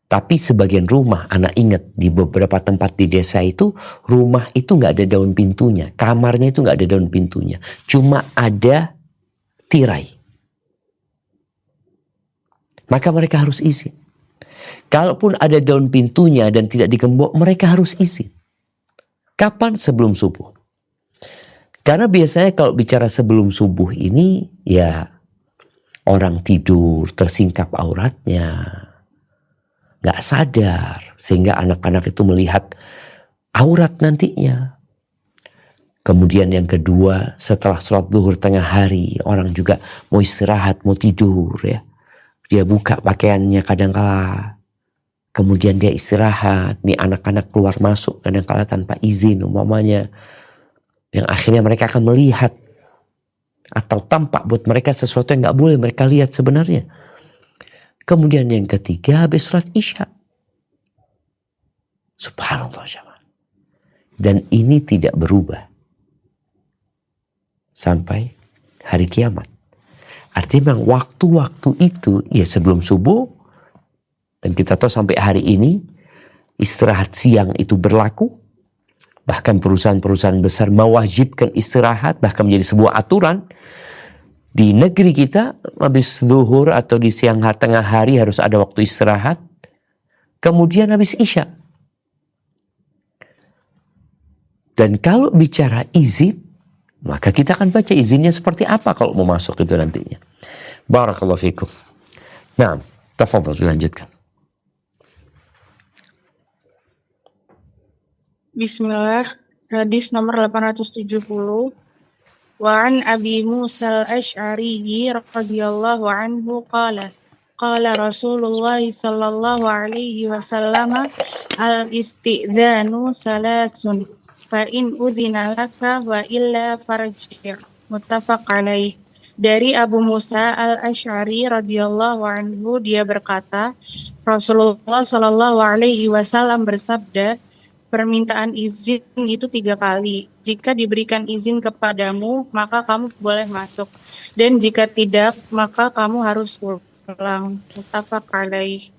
Speaker 1: Tapi sebagian rumah, anak ingat di beberapa tempat di desa itu, rumah itu nggak ada daun pintunya. Kamarnya itu nggak ada daun pintunya. Cuma ada tirai. Maka mereka harus izin. Kalaupun ada daun pintunya dan tidak digembok, mereka harus izin. Kapan? Sebelum subuh. Karena biasanya kalau bicara sebelum subuh ini, ya orang tidur, tersingkap auratnya, nggak sadar, sehingga anak-anak itu melihat aurat nantinya. Kemudian yang kedua, setelah sholat zuhur tengah hari, orang juga mau istirahat, mau tidur ya. Dia buka pakaiannya kadangkala, kemudian dia istirahat. Nih anak-anak keluar masuk kadangkala tanpa izin umpamanya, yang akhirnya mereka akan melihat atau tampak buat mereka sesuatu yang nggak boleh mereka lihat sebenarnya. Kemudian yang ketiga, habis sholat isya. Subhanallah jemaah. Dan ini tidak berubah sampai hari kiamat. Artinya memang waktu-waktu itu ya sebelum subuh, dan kita tahu sampai hari ini istirahat siang itu berlaku. Bahkan perusahaan-perusahaan besar mewajibkan istirahat, bahkan menjadi sebuah aturan. Di negeri kita, habis zuhur atau di siang hari, tengah hari harus ada waktu istirahat. Kemudian habis isya. Dan kalau bicara izin, maka kita akan baca izinnya seperti apa kalau mau masuk itu nantinya. Barakallahu fikum. Nah, tafadhal dilanjutkan.
Speaker 5: Bismillah, hadis nomor 870. Wa an Abi Musa al-Asy'ari radhiyallahu anhu qala Rasulullah sallallahu alaihi wasallam al-istidhanu salasun fa in udhina laka wa illa farji'. Muttafaq alaih. Dari Abu Musa al-Asy'ari radhiyallahu anhu, dia berkata, Rasulullah sallallahu alaihi wasallam bersabda, permintaan izin itu 3 kali. Jika diberikan izin kepadamu, maka kamu boleh masuk. Dan jika tidak, maka kamu harus pulang. Muttafaq alaih.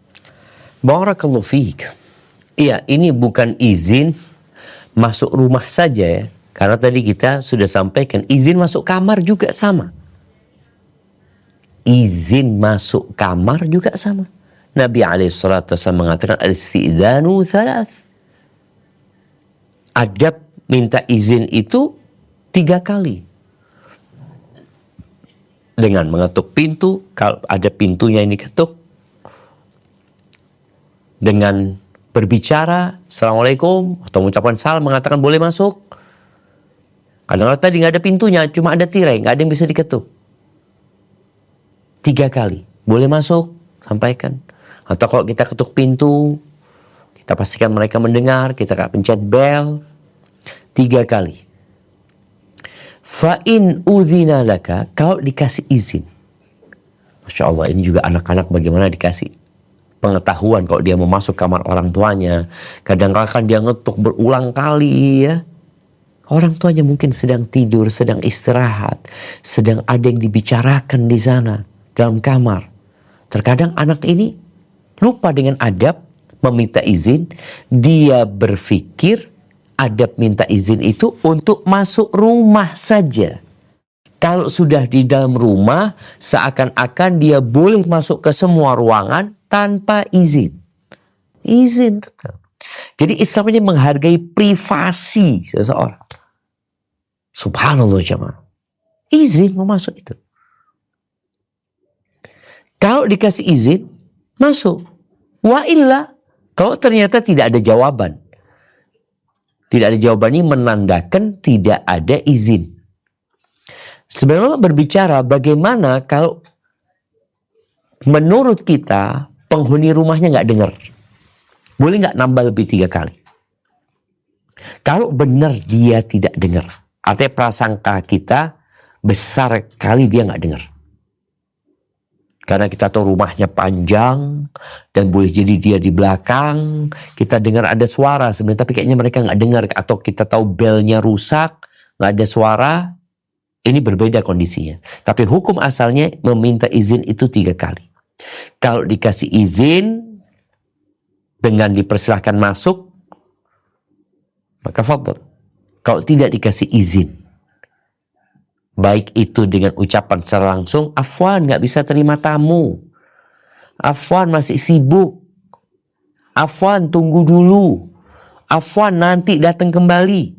Speaker 1: Barakallahu fiik. Iya, ini bukan izin masuk rumah saja ya. Karena tadi kita sudah sampaikan, izin masuk kamar juga sama. Izin masuk kamar juga sama. Nabi SAW mengatakan, al-istidhanu thalath. Adab minta izin itu 3 kali. Dengan mengetuk pintu, kalau ada pintunya ini ketuk. Dengan berbicara, Assalamualaikum, atau mengucapkan salam, mengatakan boleh masuk. Kadang-kadang tadi nggak ada pintunya, cuma ada tirai, nggak ada yang bisa diketuk. 3 kali, boleh masuk, sampaikan. Atau kalau kita ketuk pintu, kita pastikan mereka mendengar, kita pencet bel 3 kali. Fa in udhina laka, kalau dikasih izin. Masya Allah, ini juga anak-anak bagaimana dikasih pengetahuan kalau dia mau masuk kamar orang tuanya. Kadang-kadang dia ngetuk berulang kali ya. Orang tuanya mungkin sedang tidur, sedang istirahat, sedang ada yang dibicarakan di sana dalam kamar. Terkadang anak ini lupa dengan adab meminta izin. Dia berpikir adab minta izin itu untuk masuk rumah saja. Kalau sudah di dalam rumah, seakan-akan dia boleh masuk ke semua ruangan tanpa izin. Izin tetap. Jadi Islam ini menghargai privasi seseorang. Subhanallah jemaah. Izin mau masuk itu. Kalau dikasih izin, masuk. Wa illa, kalau ternyata tidak ada jawaban. Tidak ada jawaban ini menandakan tidak ada izin. Sebenarnya berbicara bagaimana kalau menurut kita penghuni rumahnya nggak dengar. Boleh nggak nambah lebih 3 kali? Kalau benar dia tidak dengar, artinya prasangka kita besar kali dia nggak dengar. Karena kita tahu rumahnya panjang dan boleh jadi dia di belakang. Kita dengar ada suara sebenarnya, tapi kayaknya mereka nggak dengar. Atau kita tahu belnya rusak, nggak ada suara. Ini berbeda kondisinya. Tapi hukum asalnya meminta izin itu 3 kali. Kalau dikasih izin dengan dipersilahkan masuk, maka fadl. Kalau tidak dikasih izin, baik itu dengan ucapan secara langsung, afwan nggak bisa terima tamu, afwan masih sibuk, afwan tunggu dulu, afwan nanti datang kembali,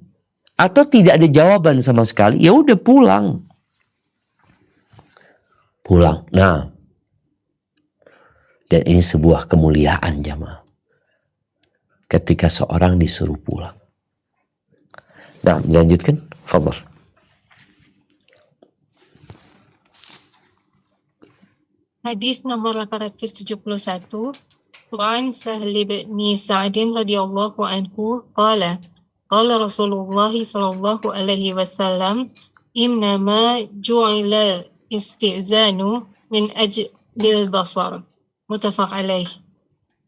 Speaker 1: atau tidak ada jawaban sama sekali, ya udah pulang. Nah, dan ini sebuah kemuliaan jamaah, ketika seorang disuruh pulang. Nah, lanjutkan, fadhil.
Speaker 3: Hadis nomor 871. Wa'an Sahli bin Sa'din radhiyallahu anhu qala Rasulullah sallallahu alaihi wasallam innama ju'ila istizanu min ajlil basar. Muttafaq alaih.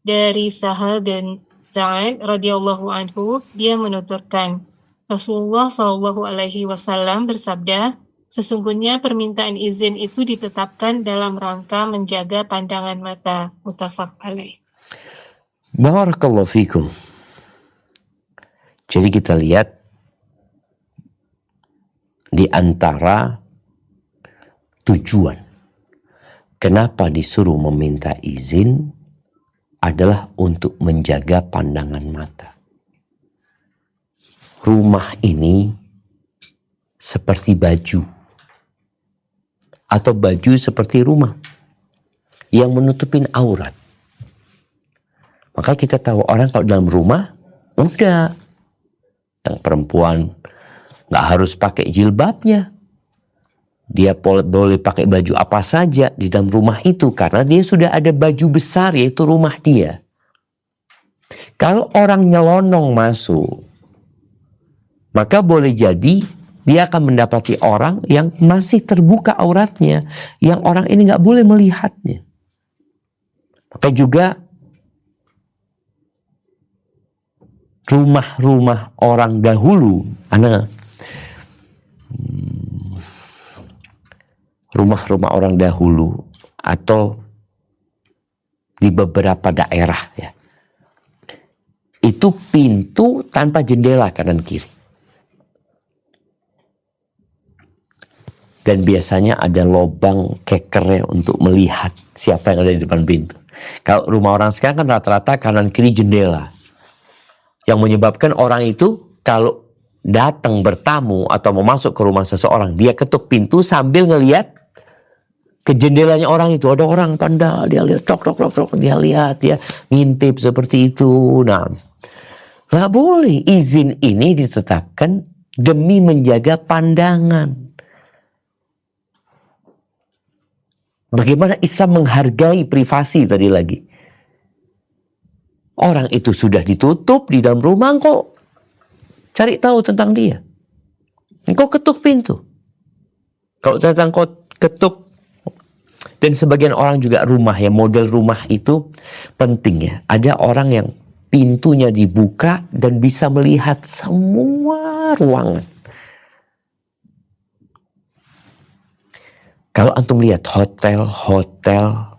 Speaker 3: Dari Sahal bin Sa'ad radhiyallahu anhu, dia menuturkan, Rasulullah sallallahu alaihi wasallam bersabda, sesungguhnya permintaan izin itu ditetapkan dalam rangka menjaga pandangan mata. Muttafaq alaih.
Speaker 1: Barakallahu fikum. Jadi kita lihat di antara tujuan kenapa disuruh meminta izin adalah untuk menjaga pandangan mata. Rumah ini seperti baju, atau baju seperti rumah yang menutupin aurat. Maka kita tahu orang kalau dalam rumah, udah, yang perempuan nggak harus pakai jilbabnya, dia boleh pakai baju apa saja di dalam rumah itu, karena dia sudah ada baju besar, yaitu rumah dia. Kalau orang nyelonong masuk, maka boleh jadi dia akan mendapati orang yang masih terbuka auratnya, yang orang ini nggak boleh melihatnya. Maka juga rumah-rumah orang dahulu, rumah-rumah orang dahulu atau di beberapa daerah ya, itu pintu tanpa jendela kanan kiri. Dan biasanya ada lubang kekernya untuk melihat siapa yang ada di depan pintu. Kalau rumah orang sekarang kan rata-rata kanan kiri jendela. Yang menyebabkan orang itu kalau datang bertamu atau mau masuk ke rumah seseorang, dia ketuk pintu sambil ngelihat ke jendelanya orang itu. Ada orang tanda, dia lihat tok, dia lihat ya, ngintip seperti itu. Nah, nggak boleh. Izin ini ditetapkan demi menjaga pandangan. Bagaimana Islam menghargai privasi tadi lagi. Orang itu sudah ditutup di dalam rumah, engkau cari tahu tentang dia. Engkau ketuk pintu. Kalau ternyata engkau ketuk, dan sebagian orang juga rumah ya, model rumah itu penting ya. Ada orang yang pintunya dibuka dan bisa melihat semua ruangan. Kalau antum lihat hotel-hotel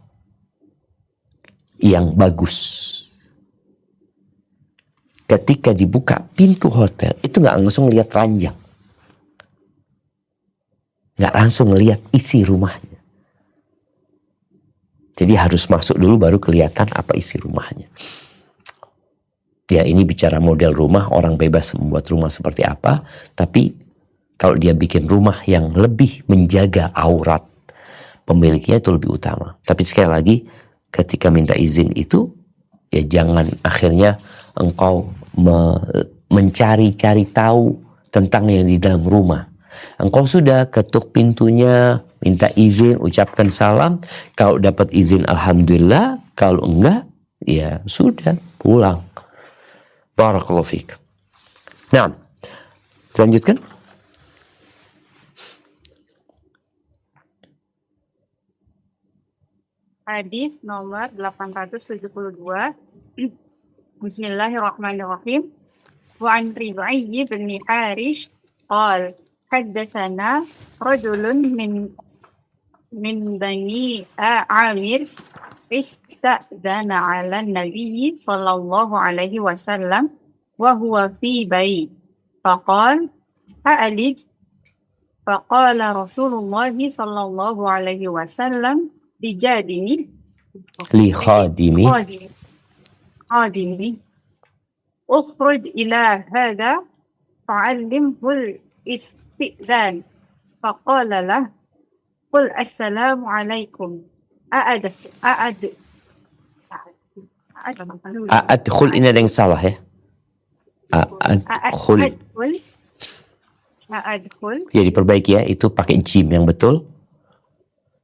Speaker 1: yang bagus, ketika dibuka pintu hotel, itu nggak langsung lihat ranjang, nggak langsung lihat isi rumahnya. Jadi harus masuk dulu baru kelihatan apa isi rumahnya. Ya, ini bicara model rumah, orang bebas membuat rumah seperti apa, tapi kalau dia bikin rumah yang lebih menjaga aurat pemiliknya, itu lebih utama. Tapi sekali lagi, ketika minta izin itu, ya jangan akhirnya engkau mencari-cari tahu tentang yang di dalam rumah. Engkau sudah ketuk pintunya, minta izin, ucapkan salam. Kalau dapat izin alhamdulillah, kalau enggak ya sudah pulang. Barakallahu fiik. Nah, lanjutkan.
Speaker 2: Hadis nomor 872. Bismillahirrahmanirrahim. Wa an Rib'i bin Harish qal haddatsana rajulun min bani Amir ista'dana 'ala an-nabiy sallallahu alaihi wasallam wa huwa fi bait faqala a'lij faqala Rasulullah sallallahu alaihi wasallam dijadini
Speaker 1: Li khadimi.
Speaker 2: خادمي اخرج إلى هذا فعلمه الاستئذان فقال له قل السلام عليكم
Speaker 1: Adkhul, ini ada yang salah ya. Adkhul. Ya diperbaiki ya, itu pakai jim yang betul.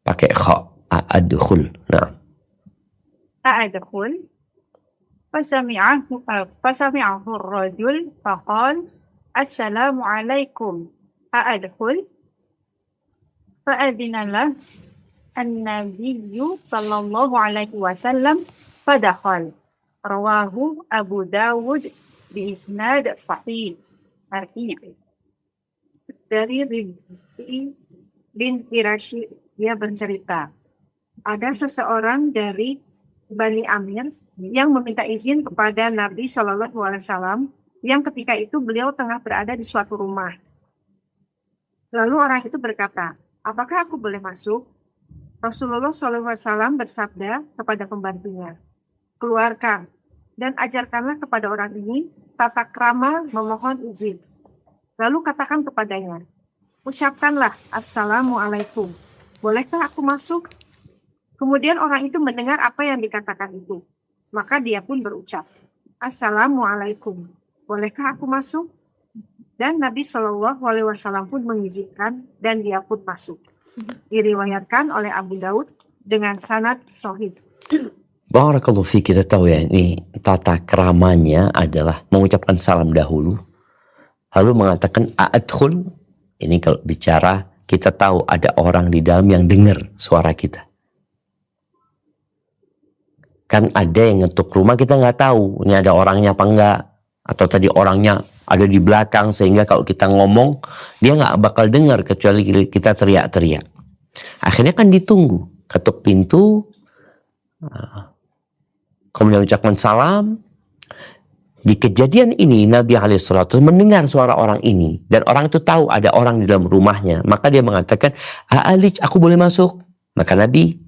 Speaker 1: Pakai kha. Adkhul. Nah.
Speaker 2: أدخل فسمعه الرجل فقال السلام عليكم أدخل فأذن له النبي صلى الله عليه وسلم فدخل رواه أبو داود بإسناد صحيح. Artinya dari Rib'i bin Hirashi, dia bercerita ada seseorang dari Bani Amir yang meminta izin kepada Nabi Shallallahu Alaihi Wasallam yang ketika itu beliau tengah berada di suatu rumah. Lalu orang itu berkata, apakah aku boleh masuk? Rasulullah Shallallahu Alaihi Wasallam bersabda kepada pembantunya, keluarkan dan ajarkanlah kepada orang ini tata krama memohon izin. Lalu katakan kepadanya, ucapkanlah Assalamualaikum. Bolehkah aku masuk? Kemudian orang itu mendengar apa yang dikatakan itu. Maka dia pun berucap, Assalamualaikum. Bolehkah aku masuk? Dan Nabi Shallallahu Alaihi Wasallam pun mengizinkan dan dia pun masuk. Diriwayatkan oleh Abu Daud dengan sanad sahih.
Speaker 1: Barakallahu fiik, kita tahu ya, ini tata keramanya adalah mengucapkan salam dahulu. Lalu mengatakan a'adkhul. Ini kalau bicara, kita tahu ada orang di dalam yang dengar suara kita. Kan ada yang ngetuk rumah, kita nggak tahu ini ada orangnya apa enggak, atau tadi orangnya ada di belakang sehingga kalau kita ngomong dia nggak bakal dengar kecuali kita teriak-teriak. Akhirnya kan ditunggu, ketuk pintu, kemudian ucapkan salam. Di kejadian ini Nabi SAW mendengar suara orang ini dan orang itu tahu ada orang di dalam rumahnya, maka dia mengatakan, "A'alij, aku boleh masuk?" Maka Nabi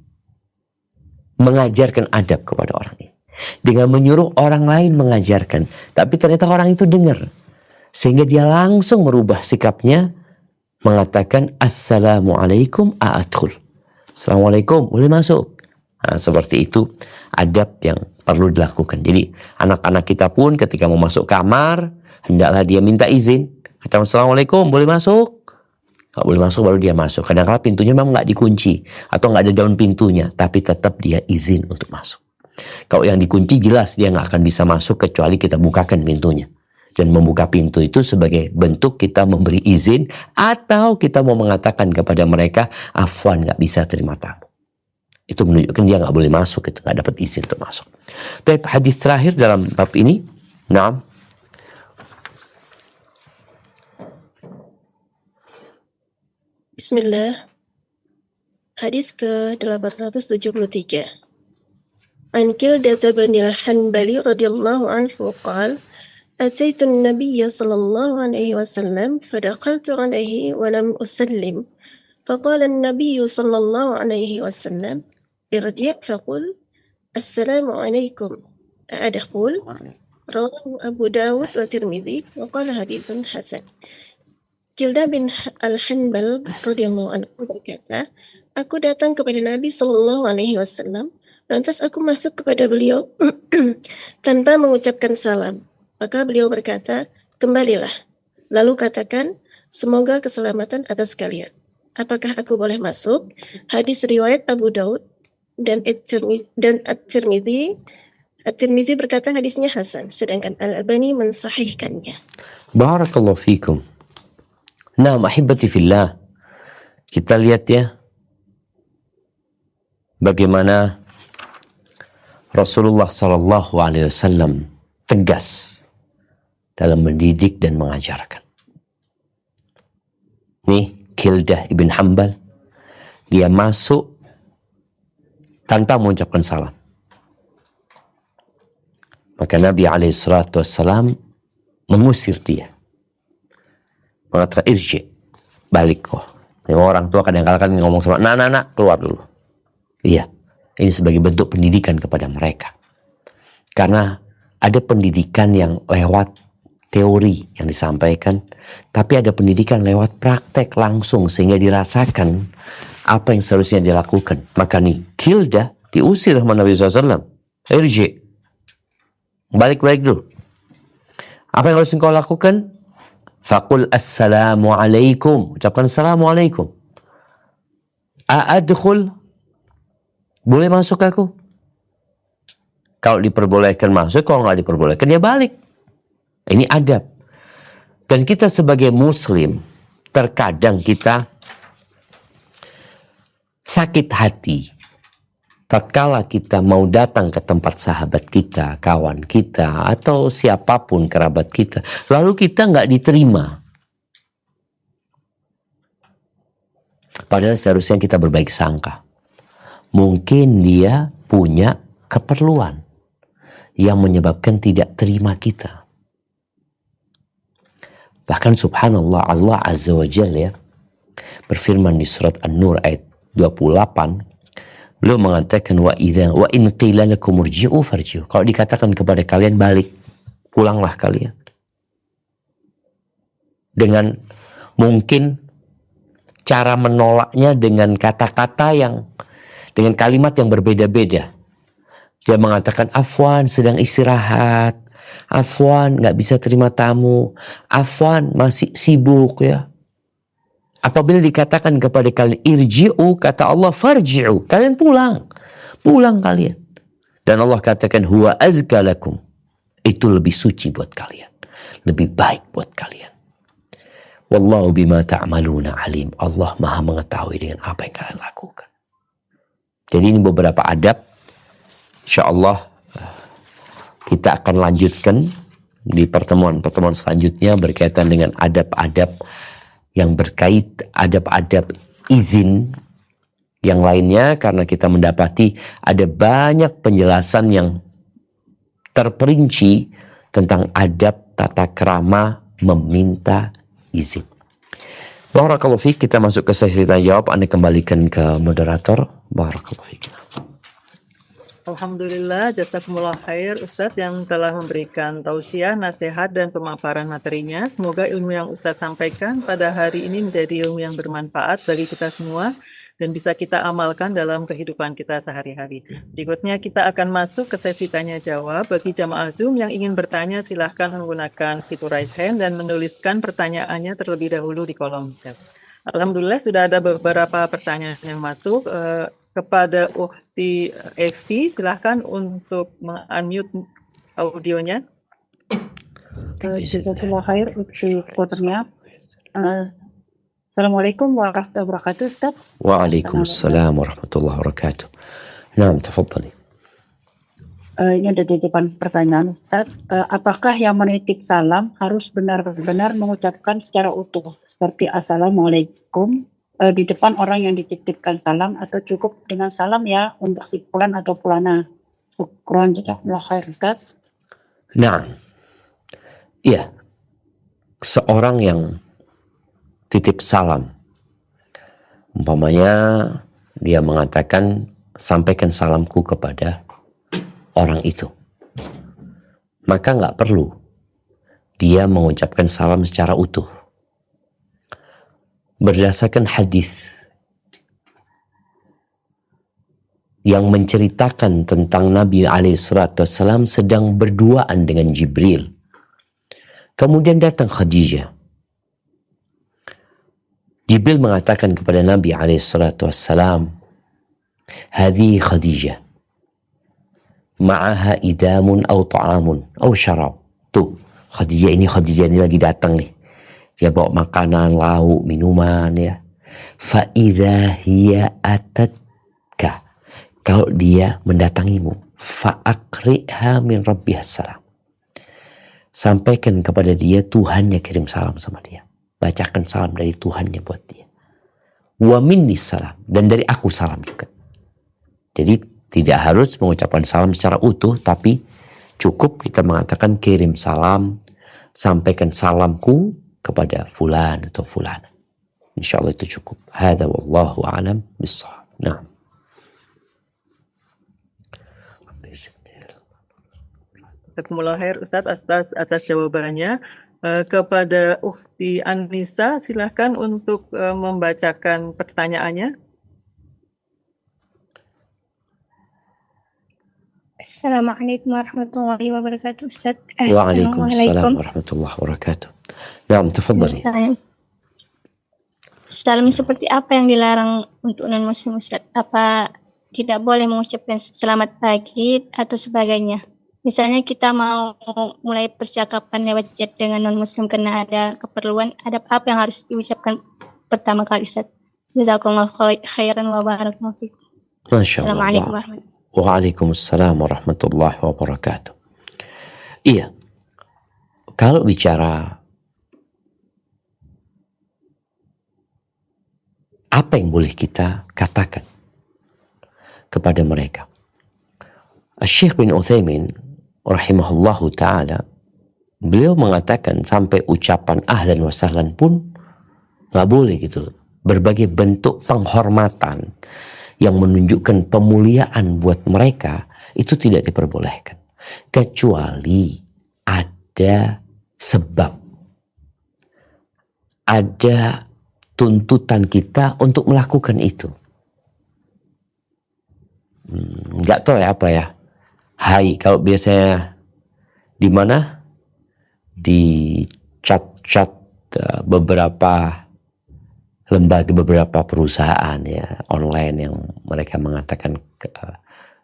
Speaker 1: mengajarkan adab kepada orang ini dengan menyuruh orang lain mengajarkan, tapi ternyata orang itu dengar sehingga dia langsung merubah sikapnya, mengatakan Assalamualaikum a'adkhul. Assalamualaikum, boleh masuk. Nah, seperti itu adab yang perlu dilakukan. Jadi anak-anak kita pun ketika mau masuk kamar hendaklah dia minta izin, kata Assalamualaikum, boleh masuk. Kalau boleh masuk baru dia masuk. Kadang-kadang pintunya memang nggak dikunci atau nggak ada daun pintunya, tapi tetap dia izin untuk masuk. Kalau yang dikunci jelas dia nggak akan bisa masuk kecuali kita bukakan pintunya. Dan membuka pintu itu sebagai bentuk kita memberi izin atau kita mau mengatakan kepada mereka, afwan, nggak bisa terima tamu. Itu menunjukkan dia nggak boleh masuk, itu nggak dapat izin untuk masuk. Tapi hadis terakhir dalam bab ini, nah.
Speaker 6: Bismillah. Hadis ke-873. An Qildah bin al-Hanbali radhiyallahu anhu qala أتيت النبي صلى الله عليه وسلم فدخلت عليه ولم أسلم فقال النبي صلى الله عليه وسلم ارجع فقل السلام عليكم أدخل رواه أبو داود والترمذي وقال حديث حسن. Qildah bin al-Hanbal radhiyallahu anhu berkata, aku datang kepada Nabi sallallahu alaihi wasallam, lantas aku masuk kepada beliau tanpa mengucapkan salam. Maka beliau berkata, kembalilah. Lalu katakan, semoga keselamatan atas kalian. apakah aku boleh masuk? Hadis riwayat Abu Daud dan At-Tirmidzi. At-Tirmidzi berkata hadisnya hasan, sedangkan Al-Albani mensahihkannya.
Speaker 1: Barakallahu fikum. Nah, ahibati fillah. Kita lihat ya bagaimana Rasulullah Sallallahu Alaihi Wasallam tegas dalam mendidik dan mengajarkan. Nih, Kildah ibn Hambal, dia masuk tanpa mengucapkan salam. Maka Nabi SAW mengusir dia. Mengatakan, irji, balik kok. Orang tua kadang-kadang kan ngomong sama, nak, keluar dulu. Iya, ini sebagai bentuk pendidikan kepada mereka. Karena ada pendidikan yang lewat teori yang disampaikan, tapi ada pendidikan lewat praktek langsung sehingga dirasakan apa yang seharusnya dilakukan. Maka nih, Kildah diusir sama Nabi SAW. Irji, balik dulu. Apa yang harus engkau lakukan? Faqul assalamualaikum. Ucapkan assalamualaikum. A'adkhul, boleh masuk aku? Kalau diperbolehkan masuk, kalau nggak diperbolehkan ya balik. Ini adab. Dan kita sebagai muslim, terkadang kita sakit hati tatkala kita mau datang ke tempat sahabat kita, kawan kita, atau siapapun kerabat kita, lalu kita nggak diterima. Padahal seharusnya kita berbaik sangka. Mungkin dia punya keperluan yang menyebabkan tidak terima kita. Bahkan subhanallah, Allah Azza wa Jalla ya, berfirman di surat An-Nur ayat 28, beliau mengatakan wa in qila lakum irji'u farji'u. Kalau dikatakan kepada kalian balik, pulanglah kalian. Dengan mungkin cara menolaknya dengan kata-kata yang dengan kalimat yang berbeda-beda. Dia mengatakan afwan sedang istirahat, afwan nggak bisa terima tamu, afwan masih sibuk ya. Apabila dikatakan kepada kalian irji'u, kata Allah farji'u, kalian pulang kalian. Dan Allah katakan huwa azka lakum, itu lebih suci buat kalian, lebih baik buat kalian. Wallahu bima ta'maluna alim, Allah maha mengetahui dengan apa yang kalian lakukan. Jadi ini beberapa adab, insyaallah kita akan lanjutkan di pertemuan selanjutnya berkaitan dengan adab-adab yang berkait adab-adab izin yang lainnya, karena kita mendapati ada banyak penjelasan yang terperinci tentang adab tata krama meminta izin. Barakallahu fiik, kita masuk ke sesi tanya jawab. Anda kembalikan ke moderator. Barakallahu fiik.
Speaker 7: Alhamdulillah, jazakumullah khair Ustadz yang telah memberikan tausiah, nasihat, dan pemaparan materinya. Semoga ilmu yang Ustadz sampaikan pada hari ini menjadi ilmu yang bermanfaat bagi kita semua dan bisa kita amalkan dalam kehidupan kita sehari-hari. Berikutnya kita akan masuk ke sesi tanya jawab. Bagi jamaah Zoom yang ingin bertanya, silahkan menggunakan fitur raise hand dan menuliskan pertanyaannya terlebih dahulu di kolom chat. Alhamdulillah sudah ada beberapa pertanyaan yang masuk. Kepada Ukti Evi, silahkan untuk unmute audionya.
Speaker 2: Jazakallah khair Ukti Koternya. Assalamualaikum warahmatullahi wabarakatuh, Ustaz.
Speaker 1: Waalaikumsalam warahmatullahi wabarakatuh. Naam, tafadhali.
Speaker 2: Ini ada titipan pertanyaan, Ustaz. Apakah yang menitip salam harus benar-benar mengucapkan secara utuh seperti Assalamualaikum di depan orang yang dititipkan salam, atau cukup dengan salam ya untuk si fulan atau fulana? Syukran, jazakallah khair, Ustaz.
Speaker 1: Nah, iya, seorang yang titip salam, umpamanya dia mengatakan sampaikan salamku kepada orang itu, maka nggak perlu dia mengucapkan salam secara utuh. Berdasarkan hadis yang menceritakan tentang Nabi SAW sedang berduaan dengan Jibril. Kemudian datang Khadijah. Jibril mengatakan kepada Nabi SAW, "Hadhi Khadijah, ma'aha idamun au ta'amun au syarab." Tuh, Khadijah ini lagi datang nih. Dia bawa makanan, lauk, minuman ya. Fa idza hiya atatka. Kalau dia mendatangimu, fa aqriha min rabbiha salam. Sampaikan kepada dia Tuhannya kirim salam sama dia. Bacakan salam dari Tuhannya buat dia. Wa minni salam, dan dari aku salam juga. Jadi tidak harus mengucapkan salam secara utuh, tapi cukup kita mengatakan kirim salam, sampaikan salamku kepada fulan atau fulan. Insyaallah itu cukup. Hadza wallahu a'lam bissawab. Nah.
Speaker 7: Jazakumullah khair Ustadz atas jawabannya. Kepada Ukhti Anissa, silahkan untuk membacakan pertanyaannya.
Speaker 8: Assalamualaikum warahmatullahi wabarakatuh, Ustaz.
Speaker 1: Waalaikumsalam warahmatullahi wabarakatuh. Naam, tafadhali.
Speaker 8: Salam seperti apa yang dilarang untuk non-muslim, Ustaz? Apa tidak boleh mengucapkan selamat pagi atau sebagainya? Misalnya kita mau mulai percakapan lewat chat dengan non-muslim karena ada keperluan, ada apa yang harus diucapkan pertama kali, Ustaz? Jazakallahu khairan wa barakallahu fikum.
Speaker 1: Masyaallah.
Speaker 8: Assalamualaikum warahmatullahi wabarakatuh.
Speaker 1: Waalaikumsalam warahmatullahi wabarakatuh. Iya, kalau bicara apa yang boleh kita katakan kepada mereka, Syekh bin Utsaimin rahimahullahu ta'ala, beliau mengatakan sampai ucapan ahlan wa sahlan pun gak boleh gitu. Berbagai bentuk penghormatan yang menunjukkan pemuliaan buat mereka itu tidak diperbolehkan. Kecuali ada sebab. Ada tuntutan kita untuk melakukan itu. Gak tahu ya apa ya. Hai, kalau biasanya di mana? Di chat-chat beberapa lembaga, beberapa perusahaan ya online yang mereka mengatakan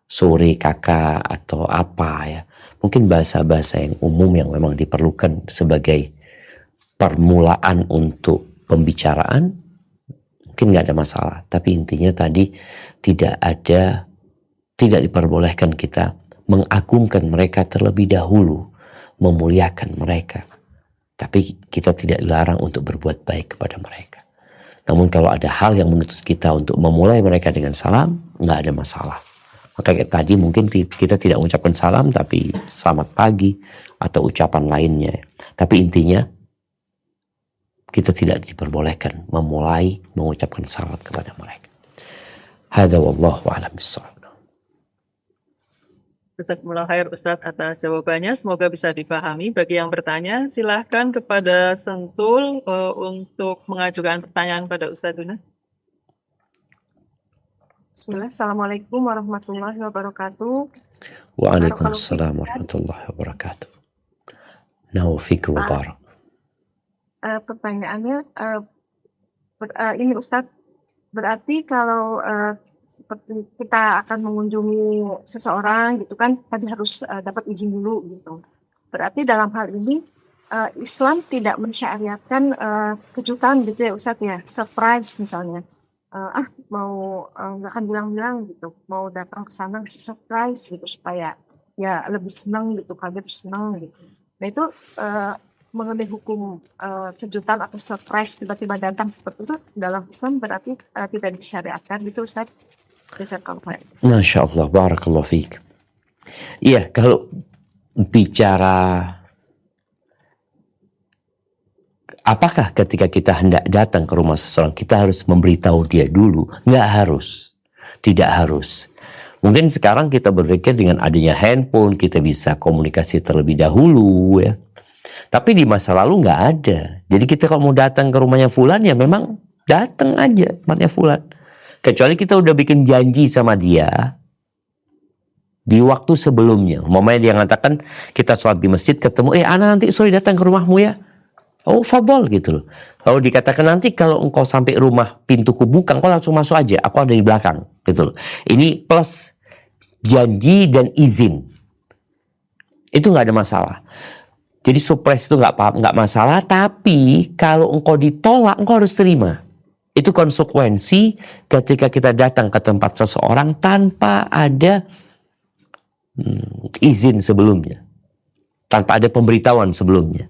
Speaker 1: sore kakak atau apa ya. Mungkin bahasa-bahasa yang umum yang memang diperlukan sebagai permulaan untuk pembicaraan, mungkin nggak ada masalah. Tapi intinya tadi tidak diperbolehkan kita mengagungkan mereka terlebih dahulu, memuliakan mereka. Tapi kita tidak dilarang untuk berbuat baik kepada mereka. Namun kalau ada hal yang menuntut kita untuk memulai mereka dengan salam, nggak ada masalah. Maka kayak tadi mungkin kita tidak mengucapkan salam, tapi selamat pagi atau ucapan lainnya. Tapi intinya kita tidak diperbolehkan memulai mengucapkan salam kepada mereka. Hadza wallahu a'lam bissawab.
Speaker 7: Jazakumullah khair Ustadz atas jawabannya. Semoga bisa dipahami. Bagi yang bertanya, silahkan kepada Sentul untuk mengajukan pertanyaan pada Ustadzuna.
Speaker 4: Bismillah. Assalamualaikum warahmatullahi wabarakatuh.
Speaker 1: Waalaikumsalam warahmatullahi wabarakatuh. Nawfik wa barak.
Speaker 4: Pertanyaannya, ini Ustadz, berarti kalau seperti kita akan mengunjungi seseorang gitu kan, tadi harus dapat izin dulu gitu. Berarti dalam hal ini Islam tidak mensyariatkan kejutan gitu ya Ustadz ya, surprise misalnya. Mau nggak akan bilang-bilang gitu, mau datang ke sana kasih surprise gitu supaya ya lebih senang gitu, kaget senang gitu. Nah itu mengenai hukum kejutan atau surprise tiba-tiba datang seperti itu dalam Islam berarti tidak disyariatkan gitu Ustadz.
Speaker 1: Masya Allah, barakallahu fiik. Iya, kalau bicara apakah ketika kita hendak datang ke rumah seseorang kita harus memberitahu dia dulu? Nggak harus, tidak harus. Mungkin sekarang kita berpikir dengan adanya handphone kita bisa komunikasi terlebih dahulu ya. Tapi di masa lalu nggak ada. Jadi kita kalau mau datang ke rumahnya Fulan ya memang datang aja tempatnya Fulan. Kecuali kita udah bikin janji sama dia di waktu sebelumnya. Umpamanya dia mengatakan kita sholat di masjid ketemu, Ana nanti sore datang ke rumahmu ya. Oh, fadol gitu loh. Kalau dikatakan nanti kalau engkau sampai rumah pintuku buka, engkau langsung masuk aja. Aku ada di belakang gitu loh. Ini plus janji dan izin. Itu nggak ada masalah. Jadi surprise itu nggak masalah. Tapi kalau engkau ditolak, engkau harus terima. Itu konsekuensi ketika kita datang ke tempat seseorang tanpa ada izin sebelumnya, tanpa ada pemberitahuan sebelumnya.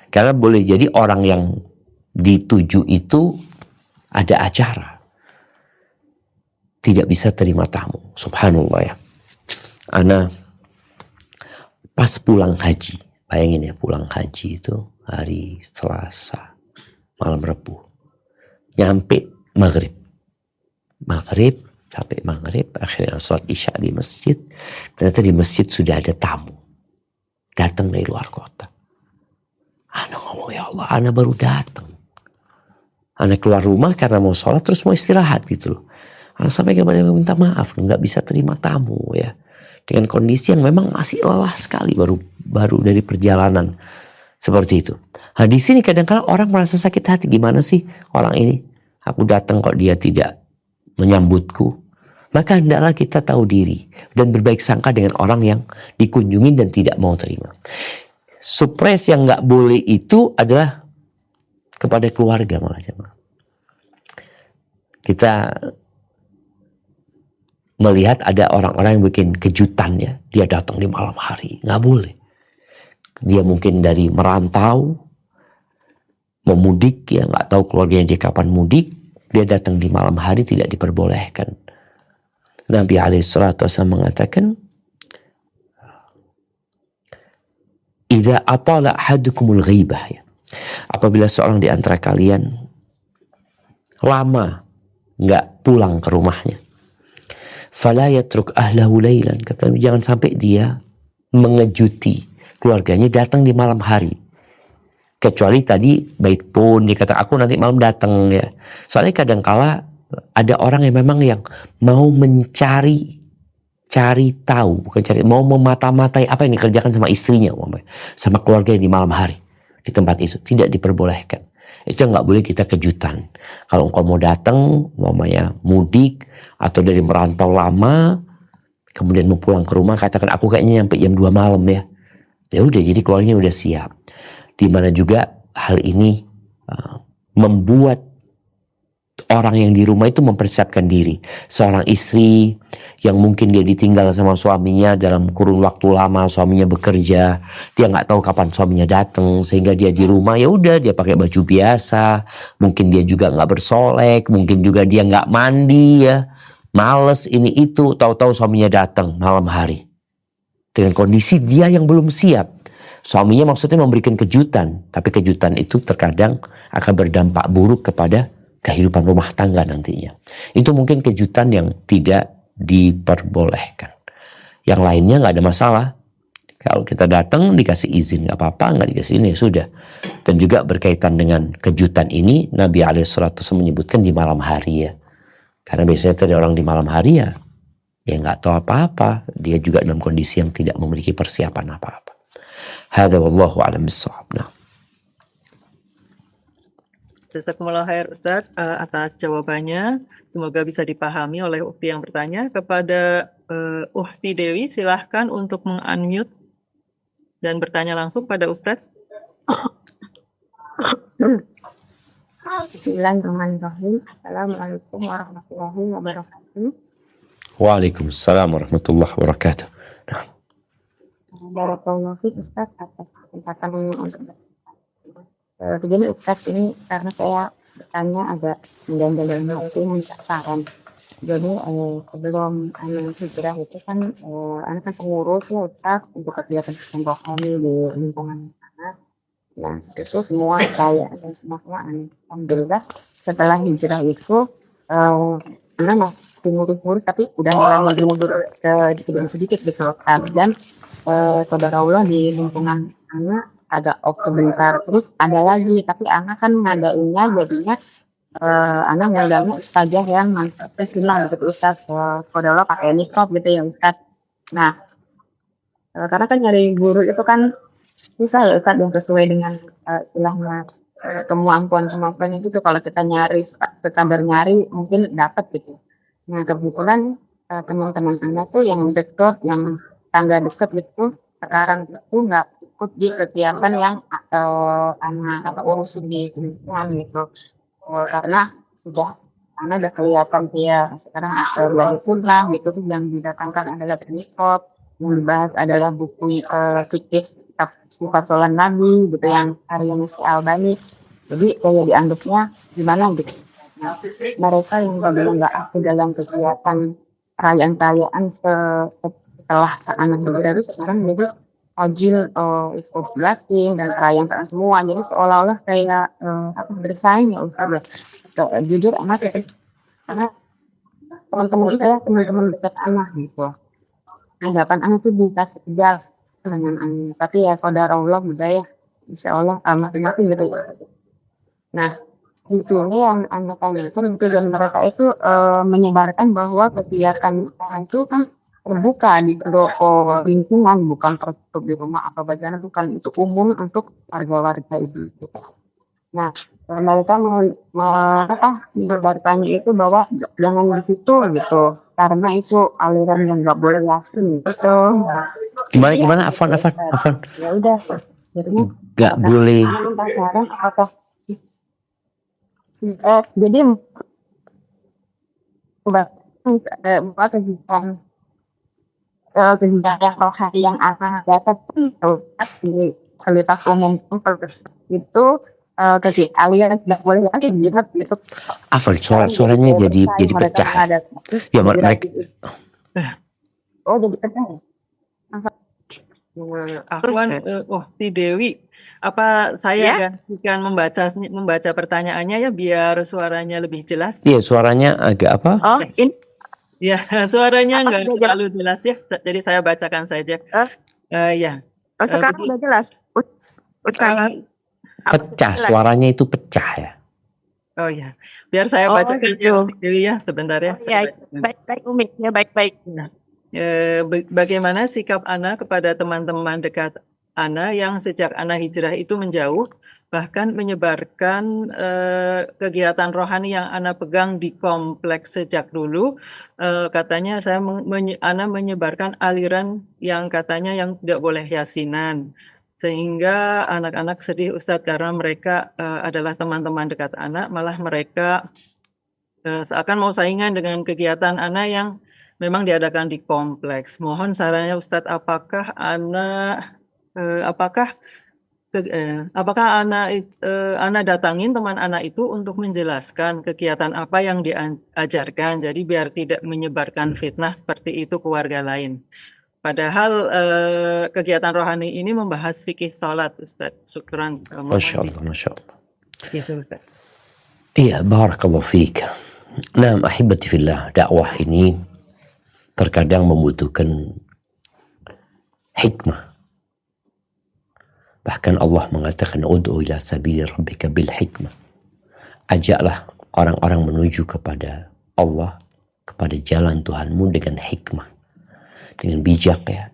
Speaker 1: Karena boleh jadi orang yang dituju itu ada acara, tidak bisa terima tamu. Subhanallah ya. Ana pas pulang haji, bayangin ya, pulang haji itu hari Selasa malam Rabu, nyampe maghrib, sampai maghrib, akhirnya sholat isya di masjid. Ternyata di masjid sudah ada tamu datang dari luar kota. Ana ngomong, ya Allah, Ana baru datang. Ana keluar rumah karena mau sholat terus mau istirahat gitu loh. Ana sampai kepada minta maaf, nggak bisa terima tamu ya. Dengan kondisi yang memang masih lelah sekali, baru dari perjalanan seperti itu. Nah, di sini kadang-kadang orang merasa sakit hati, gimana sih orang ini? Aku datang kok dia tidak menyambutku. Maka hendaklah kita tahu diri dan berbaik sangka dengan orang yang dikunjungi dan tidak mau terima. Surprise yang nggak boleh itu adalah kepada keluarga malah jemaah. Kita melihat ada orang-orang yang bikin kejutan ya, dia datang di malam hari, nggak boleh. Dia mungkin dari merantau, mau mudik ya, nggak tahu keluarganya dia kapan mudik, dia datang di malam hari, tidak diperbolehkan. Nabi alaihissalatu wassalam mengatakan, "Idza atala ahadukumul ghibah," ya. Apabila seorang di antara kalian lama nggak pulang ke rumahnya, fala yatruk ahlahu lailan, kata jangan sampai dia mengejuti keluarganya datang di malam hari. Kecuali tadi bait pun dia kata aku nanti malam datang ya. Soalnya kadangkala ada orang yang memang yang mau mencari tahu, bukan cari, mau memata-matai apa yang dikerjakan sama istrinya, sama keluarganya di malam hari di tempat itu, tidak diperbolehkan. Itu nggak boleh kita kejutan. Kalau engkau mau datang, mudik atau dari merantau lama, kemudian mau pulang ke rumah, katakan aku kayaknya nyampe jam 2 malam ya. Ya udah, jadi keluarganya udah siap. Dimana juga hal ini membuat orang yang di rumah itu mempersiapkan diri. Seorang istri yang mungkin dia ditinggal sama suaminya dalam kurun waktu lama, suaminya bekerja, dia nggak tahu kapan suaminya datang, sehingga dia di rumah ya udah dia pakai baju biasa, mungkin dia juga nggak bersolek, mungkin juga dia nggak mandi ya, males ini itu, tahu-tahu suaminya datang malam hari dengan kondisi dia yang belum siap. Suaminya maksudnya memberikan kejutan, tapi kejutan itu terkadang akan berdampak buruk kepada kehidupan rumah tangga nantinya. Itu mungkin kejutan yang tidak diperbolehkan. Yang lainnya nggak ada masalah. Kalau kita datang dikasih izin nggak apa-apa, nggak dikasih ini ya sudah. Dan juga berkaitan dengan kejutan ini, Nabi alaihissalatu menyebutkan di malam hari ya. Karena biasanya ada orang di malam hari ya nggak tahu apa-apa. Dia juga dalam kondisi yang tidak memiliki persiapan apa-apa. Hadza wallahu a'lam bissawab. Nah.
Speaker 7: Jazakumullah khair Ustadz atas jawabannya. Semoga bisa dipahami oleh Ukti yang bertanya. Kepada Ukti Dewi, silahkan untuk meng-unmute dan bertanya langsung pada Ustadz.
Speaker 5: Bismillahirrahmanirrahim. Assalamualaikum warahmatullahi wabarakatuh.
Speaker 1: Waalaikumsalam warahmatullahi wabarakatuh.
Speaker 5: Barakallahu fiik Ustaz atas kesempatan untuk begini Ustaz, ini karena saya bertanya agak mendalam itu minta saran. Jadi sebelum hijrah itu kan anak kan pengurus ya Ustaz untuk kegiatan rohani di lingkungan sana. Nah itu semua saya dan semua alhamdulillah setelah hijrah itu anak masih ngurus tapi udah mulai mundur sedikit gitu dan saudara Allah di lingkungan anak agak off sebentar, terus ada lagi tapi anak kan ngadainnya jadinya anak ngadainnya ustazah yang mantapnya silang gitu Ustaz, saudara Allah pakai niqab gitu ya Ustaz. Nah karena kan nyari guru itu kan
Speaker 9: Bisa loh Ustaz yang sesuai dengan istilahnya kemampuan itu tuh kalau kita nyari sabar nyari mungkin dapat gitu. Nah kebetulan teman-teman anak tuh yang dekat, yang tangga dekat gitu sekarang itu nggak ikut di kegiatan yang anak urus di lingkungan gitu. Karena udah kelihatan dia sekarang baru pulang gitu tuh yang didatangkan adalah penikop, yang dibahas adalah buku fikih kitab sifat sholat Nabi gitu yang karyanya si Albani. Jadi kayak dianggapnya gimana gitu. Nah, mereka yang benar nggak aktif dalam kegiatan perayaan-perayaan setelah anak berbeda sekarang jadi ojil ikut blating dan perayaan semua. Jadi seolah-olah kayak bersaing ya Ustaz. Jujur anak ya, karena teman-teman saya teman-teman dekat anak gitu. Anggapan anak tuh bisa sekedar dengan anak. Tapi ya saudara Allah mudah ya. Insya Allah masing-masing gitu. Nah, itu yang anggapannya itu dan mereka itu menyebarkan bahwa kegiatan orang itu kan terbuka di lingkungan, bukan tertutup di rumah atau bagaimana, bukan itu umum untuk warga-warga itu. Nah, mereka menyebarkannya itu bahwa jangan di situ gitu, karena itu aliran yang nggak boleh yakin gitu.
Speaker 1: Gimana? Afan.
Speaker 9: Ya udah, jadinya
Speaker 1: Nggak boleh.
Speaker 9: penasaran apakah jadi buat kegiatan rohani yang akan dapat di kualitas umum itu kegiatan aliran tidak boleh yakin gitu.
Speaker 1: Afan, suaranya jadi pecah. Ya mereka.
Speaker 9: Oh jadi pecah.
Speaker 7: Afwan, si Dewi, apa saya gantikan membaca pertanyaannya ya biar suaranya lebih jelas?
Speaker 1: Iya, suaranya agak apa?
Speaker 4: Oh, ini
Speaker 7: Ya, suaranya
Speaker 4: Apa
Speaker 7: nggak
Speaker 4: sudah
Speaker 7: terlalu jelas ya, jadi saya bacakan saja. Ya,
Speaker 4: sekarang
Speaker 7: begini.
Speaker 4: udah jelas. Sekarang
Speaker 1: Pecah, suaranya itu pecah ya.
Speaker 7: Oh ya, biar saya bacakan ya, Dewi ya, sebentar ya.
Speaker 4: Ya, baik Umi, ya baik.
Speaker 7: Bagaimana sikap Ana kepada teman-teman dekat Ana yang sejak Ana hijrah itu menjauh, bahkan menyebarkan kegiatan rohani yang Ana pegang di kompleks sejak dulu. Katanya Ana menyebarkan aliran yang katanya yang tidak boleh yasinan. Sehingga anak-anak sedih Ustadz karena mereka adalah teman-teman dekat Ana, malah mereka seakan mau saingan dengan kegiatan Ana yang memang diadakan di kompleks. Mohon sarannya Ustadz, apakah Ana datangin teman Ana itu untuk menjelaskan kegiatan apa yang diajarkan, jadi biar tidak menyebarkan fitnah seperti itu ke warga lain. Padahal kegiatan rohani ini membahas fikih salat, Ustadz. Syukran.
Speaker 1: Masya Allah.
Speaker 7: Gitu, Ustadz.
Speaker 1: Iya, barakallahu fiik. Nah, ahibati fillah, dakwah ini terkadang membutuhkan hikmah. Bahkan Allah mengatakan ud'u ila sabili rabbika bil hikmah. Ajaklah orang-orang menuju kepada Allah, kepada jalan Tuhanmu dengan hikmah, dengan bijak ya,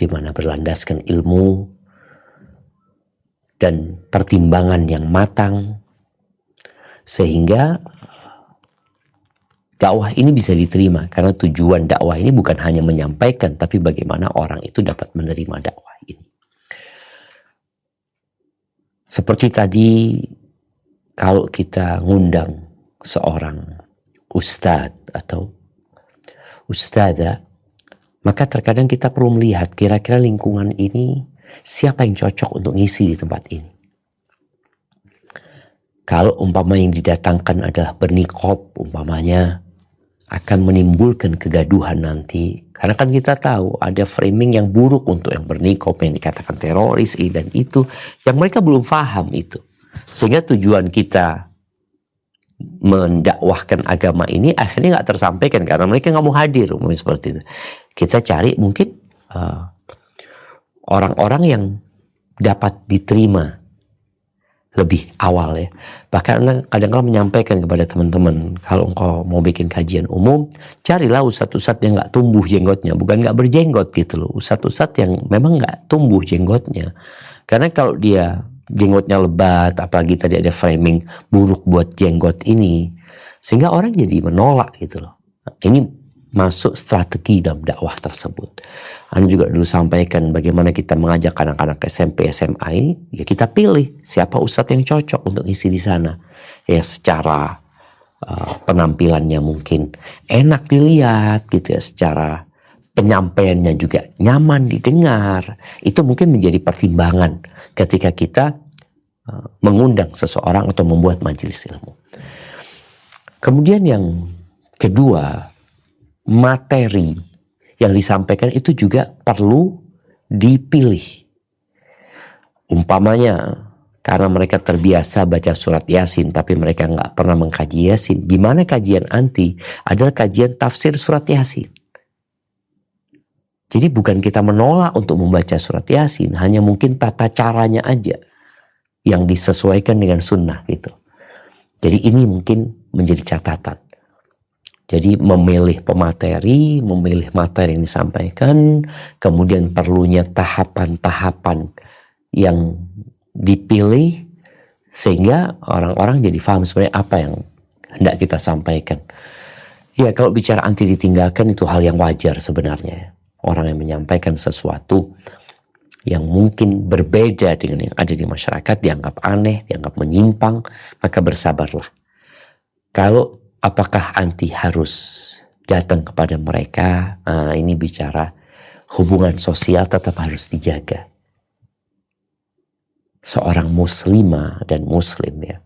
Speaker 1: di mana berlandaskan ilmu dan pertimbangan yang matang, sehingga dakwah ini bisa diterima. Karena tujuan dakwah ini bukan hanya menyampaikan, tapi bagaimana orang itu dapat menerima dakwah ini. Seperti tadi, kalau kita ngundang seorang ustadz atau ustadzah, maka terkadang kita perlu melihat kira-kira lingkungan ini siapa yang cocok untuk ngisi di tempat ini. Kalau umpama yang didatangkan adalah berniqab, umpamanya akan menimbulkan kegaduhan nanti. Karena kan kita tahu ada framing yang buruk untuk yang berniqab, yang dikatakan teroris, dan itu. Yang mereka belum paham itu. Sehingga tujuan kita mendakwahkan agama ini akhirnya nggak tersampaikan. Karena mereka nggak mau hadir, umumnya seperti itu. Kita cari mungkin orang-orang yang dapat diterima. lebih awal ya. Bahkan kadang-kadang menyampaikan kepada teman-teman, kalau engkau mau bikin kajian umum, carilah ustadz-ustadz yang nggak tumbuh jenggotnya, bukan nggak berjenggot gitu loh. Ustadz-ustadz yang memang nggak tumbuh jenggotnya. Karena kalau dia jenggotnya lebat, apalagi tadi ada framing buruk buat jenggot ini, sehingga orang jadi menolak gitu loh. Ini masuk strategi dalam dakwah tersebut. Anda juga dulu sampaikan bagaimana kita mengajak anak-anak SMP, SMA ini, ya kita pilih siapa ustadz yang cocok untuk isi di sana. Ya secara penampilannya mungkin enak dilihat gitu ya, secara penyampaiannya juga nyaman didengar. Itu mungkin menjadi pertimbangan ketika kita mengundang seseorang atau membuat majelis ilmu. Kemudian yang kedua, materi yang disampaikan itu juga perlu dipilih. Umpamanya karena mereka terbiasa baca surat Yasin tapi mereka nggak pernah mengkaji Yasin. Gimana kajian anti adalah kajian tafsir surat Yasin. Jadi bukan kita menolak untuk membaca surat Yasin, hanya mungkin tata caranya aja yang disesuaikan dengan sunnah gitu. Jadi ini mungkin menjadi catatan. Jadi memilih pemateri, memilih materi yang disampaikan, kemudian perlunya tahapan-tahapan yang dipilih sehingga orang-orang jadi paham sebenarnya apa yang hendak kita sampaikan. Ya kalau bicara anti ditinggalkan itu hal yang wajar sebenarnya. Orang yang menyampaikan sesuatu yang mungkin berbeda dengan yang ada di masyarakat dianggap aneh, dianggap menyimpang, maka bersabarlah. Kalau apakah anti harus datang kepada mereka? Nah, ini bicara hubungan sosial tetap harus dijaga. Seorang muslimah dan muslim ya,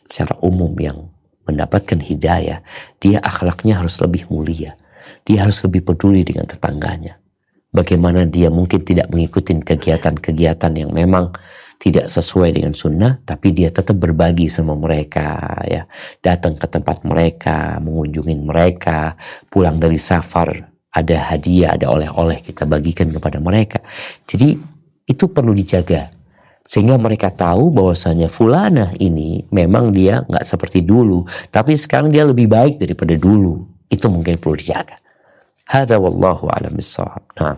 Speaker 1: secara umum yang mendapatkan hidayah, dia akhlaknya harus lebih mulia. Dia harus lebih peduli dengan tetangganya. Bagaimana dia mungkin tidak mengikuti kegiatan-kegiatan yang memang tidak sesuai dengan sunnah, tapi dia tetap berbagi sama mereka, ya, datang ke tempat mereka, mengunjungi mereka, pulang dari safar ada hadiah, ada oleh-oleh kita bagikan kepada mereka. Jadi itu perlu dijaga sehingga mereka tahu bahwasanya fulanah ini memang dia nggak seperti dulu, tapi sekarang dia lebih baik daripada dulu. Itu mungkin perlu dijaga. Hadza wallahu a'lam bissawab. Nah.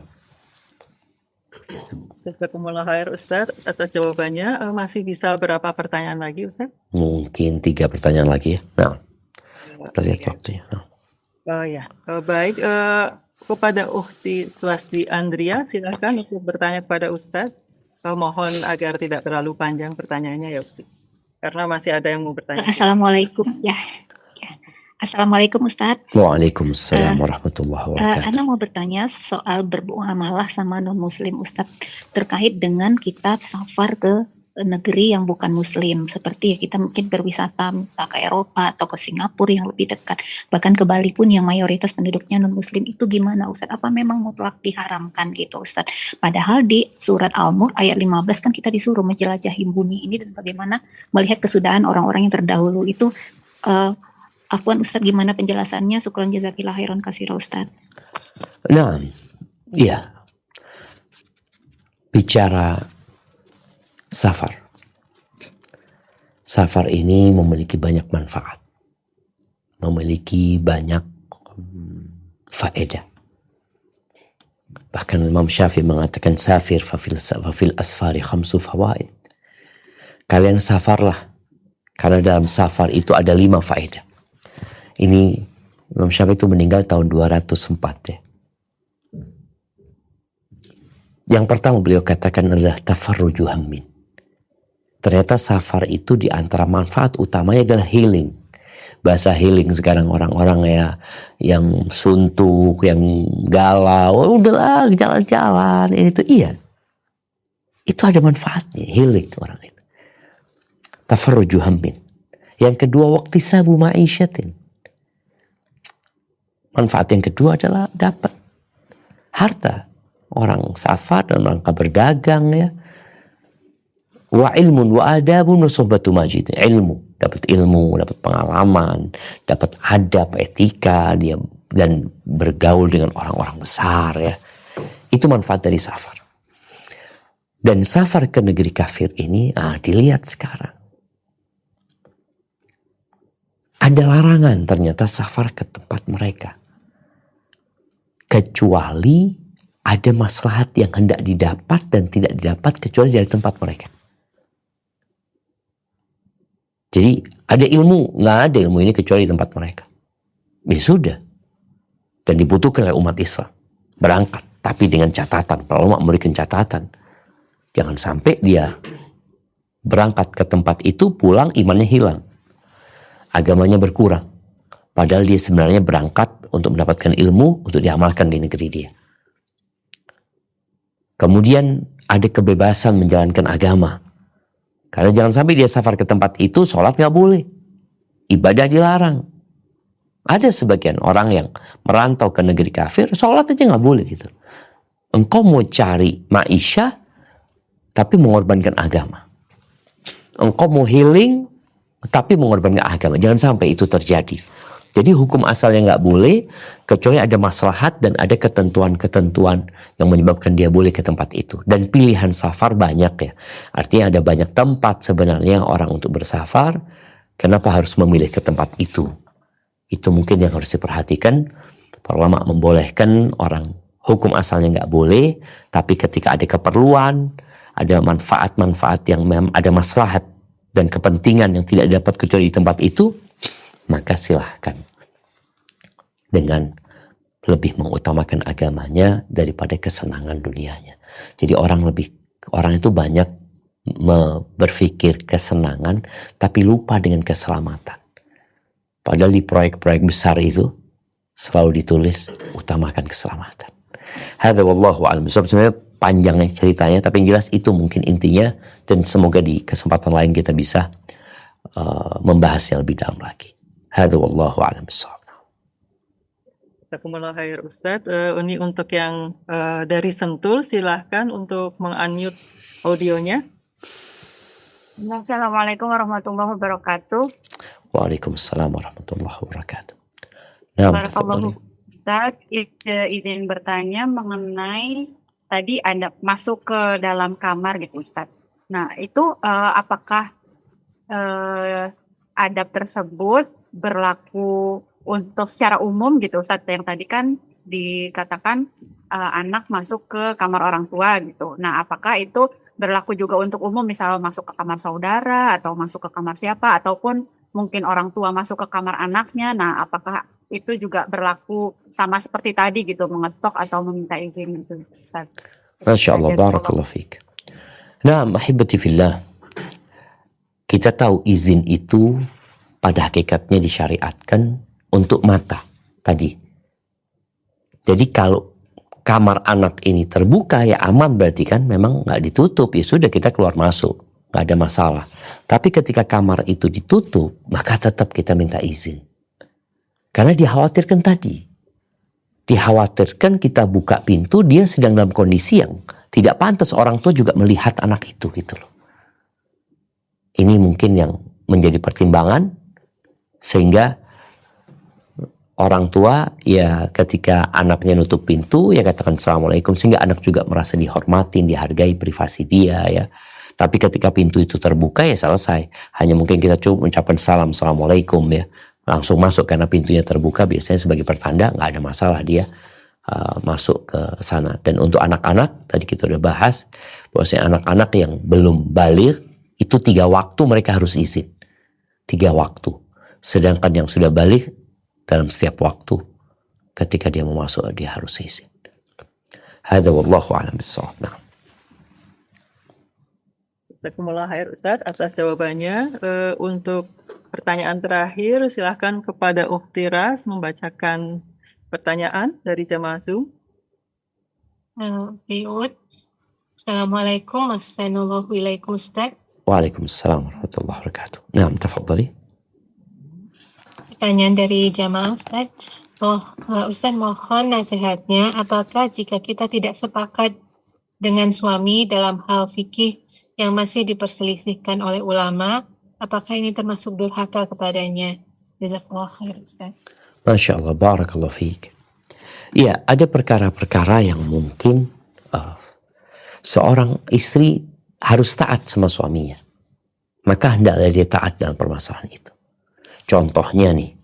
Speaker 7: Jazakumullah khair Ustaz atas jawabannya. Masih bisa berapa pertanyaan lagi Ustaz?
Speaker 1: Mungkin 3 pertanyaan lagi ya. Nah, kita lihat waktunya. Nah.
Speaker 7: Oh ya, baik. Kepada Ukhti Swasti Andria, silakan untuk bertanya kepada Ustaz. Mohon agar tidak terlalu panjang pertanyaannya ya Ukhti, karena masih ada yang mau bertanya.
Speaker 10: Assalamualaikum ya. Assalamualaikum Ustadz.
Speaker 1: Waalaikumsalam warahmatullahi wabarakatuh.
Speaker 10: Ana mau bertanya soal bermuamalah sama non muslim Ustadz, terkait dengan kita safar ke negeri yang bukan muslim, seperti kita mungkin berwisata ke Eropa atau ke Singapura yang lebih dekat, bahkan ke Bali pun yang mayoritas penduduknya non muslim, itu gimana Ustadz? Apa memang mutlak diharamkan gitu Ustadz? Padahal di surat Al-Mulk ayat 15 kan kita disuruh menjelajahi bumi ini dan bagaimana melihat kesudahan orang-orang yang terdahulu itu. Afwan Ustadz, gimana penjelasannya? Syukran jazakillah khairan katsira Ustadz.
Speaker 1: Nah, iya. Bicara safar. Safar ini memiliki banyak manfaat. Memiliki banyak faedah. Bahkan Imam Syafi'i mengatakan safir fafil asfari khamsu fawaid. Kalian safarlah. Karena dalam safar itu ada 5 faedah. Ini Imam Syafi'i itu meninggal tahun 204 ya. Yang pertama beliau katakan adalah tafarruju hammin. Ternyata safar itu di antara manfaat utamanya adalah healing. Bahasa healing sekarang orang-orang ya yang suntuk, yang galau, udahlah jalan-jalan ini tuh iya. Itu ada manfaatnya, healing orang itu. Tafarruju hammin. Yang kedua waktu sabu ma'isyatin. Manfaat yang kedua adalah dapat harta. Orang safar dalam rangka berdagang ya. Wa ilmun wa adabun wa sohbatu majid. Ilmu, dapat ilmu, dapat pengalaman, dapat adab, etika, dia dan bergaul dengan orang-orang besar ya. Itu manfaat dari safar. Dan safar ke negeri kafir ini dilihat sekarang. ada larangan ternyata safar ke tempat mereka. Kecuali ada maslahat yang hendak didapat dan tidak didapat kecuali dari tempat mereka. Jadi ada ilmu, nggak ada ilmu ini kecuali di tempat mereka. Ya sudah. Dan dibutuhkan oleh umat Islam. Berangkat. Tapi dengan catatan. Para ulama memberikan catatan. Jangan sampai dia berangkat ke tempat itu, pulang imannya hilang. Agamanya berkurang. Padahal dia sebenarnya berangkat untuk mendapatkan ilmu, untuk diamalkan di negeri dia. Kemudian ada kebebasan menjalankan agama. Karena jangan sampai dia safar ke tempat itu, sholat nggak boleh. Ibadah dilarang. Ada sebagian orang yang merantau ke negeri kafir, sholat aja nggak boleh gitu. Engkau mau cari ma'isyah, tapi mengorbankan agama. Engkau mau healing, tapi mengorbankan agama. Jangan sampai itu terjadi. Jadi hukum asalnya nggak boleh, kecuali ada maslahat dan ada ketentuan-ketentuan yang menyebabkan dia boleh ke tempat itu. Dan pilihan safar banyak ya. Artinya ada banyak tempat sebenarnya orang untuk bersafar. Kenapa harus memilih ke tempat itu? Itu mungkin yang harus diperhatikan. Para ulama membolehkan orang hukum asalnya nggak boleh, tapi ketika ada keperluan, ada manfaat-manfaat yang ada maslahat dan kepentingan yang tidak dapat kecuali di tempat itu, maka silahkan dengan lebih mengutamakan agamanya daripada kesenangan dunianya. Jadi orang itu banyak berpikir kesenangan tapi lupa dengan keselamatan. Padahal di proyek-proyek besar itu selalu ditulis utamakan keselamatan. Hadza wallahu a'lam. Sebenarnya panjangnya ceritanya, tapi yang jelas itu mungkin intinya, dan semoga di kesempatan lain kita bisa membahasnya lebih dalam lagi. Hadza wallahu a'lam bissawab.
Speaker 7: Jazakumullah khair Ustaz. Ini untuk yang dari Sentul, silahkan untuk meng-unmute audionya.
Speaker 5: Assalamualaikum warahmatullahi wabarakatuh.
Speaker 1: Waalaikumsalam warahmatullahi wabarakatuh. Nah,
Speaker 5: Barakallahu Ustaz, izin bertanya mengenai tadi Anda masuk ke dalam kamar gitu Ustaz. Nah, itu apakah adab tersebut berlaku untuk secara umum gitu Ustaz? Yang tadi kan dikatakan anak masuk ke kamar orang tua gitu. Nah, apakah itu berlaku juga untuk umum, misal masuk ke kamar saudara atau masuk ke kamar siapa, ataupun mungkin orang tua masuk ke kamar anaknya? Nah, apakah itu juga berlaku sama seperti tadi gitu, mengetok atau meminta izin gitu Ustaz?
Speaker 1: Masya Allah, barakallahu fiik. Nah, ahibati fillah, kita tahu izin itu pada hakikatnya disyariatkan untuk mata tadi. Jadi kalau kamar anak ini terbuka ya aman, berarti kan memang nggak ditutup, ya sudah kita keluar masuk, nggak ada masalah. Tapi ketika kamar itu ditutup, maka tetap kita minta izin. Karena dikhawatirkan tadi. Dikhawatirkan kita buka pintu, dia sedang dalam kondisi yang tidak pantas orang tua juga melihat anak itu gitu loh. Ini mungkin yang menjadi pertimbangan, sehingga orang tua ya ketika anaknya nutup pintu ya katakan Assalamualaikum, sehingga anak juga merasa dihormatin, dihargai privasi dia ya. Tapi ketika pintu itu terbuka ya selesai. Hanya mungkin kita cukup mengucapkan salam, Assalamualaikum ya. Langsung masuk karena pintunya terbuka, biasanya sebagai pertanda nggak ada masalah dia masuk ke sana. Dan untuk anak-anak tadi kita udah bahas bahwasanya anak-anak yang belum baligh itu 3 waktu mereka harus izin. 3 waktu. Sedangkan yang sudah baligh dalam setiap waktu ketika dia mau masuk dia harus izin. Hadza wallahu a'lam bissawab. Nah.
Speaker 7: Jazakumullah khair Ustaz atas jawabannya. Untuk pertanyaan terakhir silahkan kepada Ukhti Ras membacakan pertanyaan dari jamaah Zoom.
Speaker 3: Riud. Assalamualaikum warahmatullahi wabarakatuh Ustaz.
Speaker 1: Waalaikumsalam warahmatullahi wabarakatuh. Nah, tafadhali.
Speaker 3: Pertanyaan dari jamaah Ustaz. Ustaz mohon nasihatnya, apakah jika kita tidak sepakat dengan suami dalam hal fikih yang masih diperselisihkan oleh ulama, apakah ini termasuk durhaka kepadanya? Jazakallah khair Ustaz.
Speaker 1: Masya Allah, barakallahu fiik. Iya, ada perkara-perkara yang mungkin seorang istri harus taat sama suaminya. Maka hendaklah dia taat dalam permasalahan itu. Contohnya nih,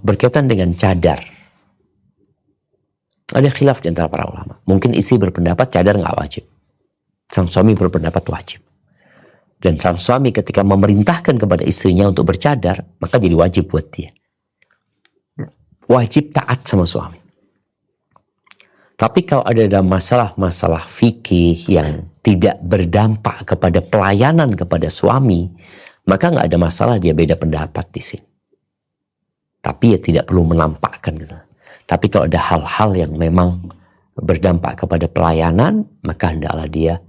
Speaker 1: berkaitan dengan cadar. Ada khilaf di antara para ulama. Mungkin istri berpendapat cadar nggak wajib. Sang suami berpendapat wajib. Dan sang suami ketika memerintahkan kepada istrinya untuk bercadar, maka jadi wajib buat dia. Wajib taat sama suami. Tapi kalau ada masalah-masalah fikih yang tidak berdampak kepada pelayanan kepada suami, maka nggak ada masalah dia beda pendapat di sini. Tapi ya tidak perlu menampakkan gitu. Tapi kalau ada hal-hal yang memang berdampak kepada pelayanan, maka hendaklah dia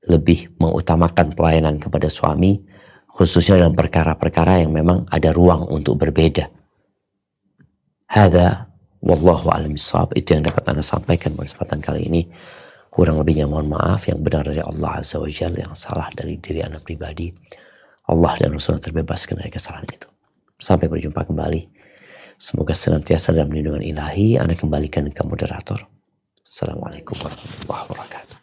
Speaker 1: lebih mengutamakan pelayanan kepada suami, khususnya dalam perkara-perkara yang memang ada ruang untuk berbeda. Hadza wallahu a'lam bishawab. Itu yang dapat Anda sampaikan pada kesempatan kali ini. Kurang lebihnya mohon maaf. Yang benar dari Allah Azza wa Jalla, yang salah dari diri Anda pribadi. Allah dan Rasulullah terbebaskan dari kesalahan itu. Sampai berjumpa kembali. Semoga senantiasa dalam lindungan ilahi. Anda kembalikan ke moderator. Assalamualaikum warahmatullahi wabarakatuh.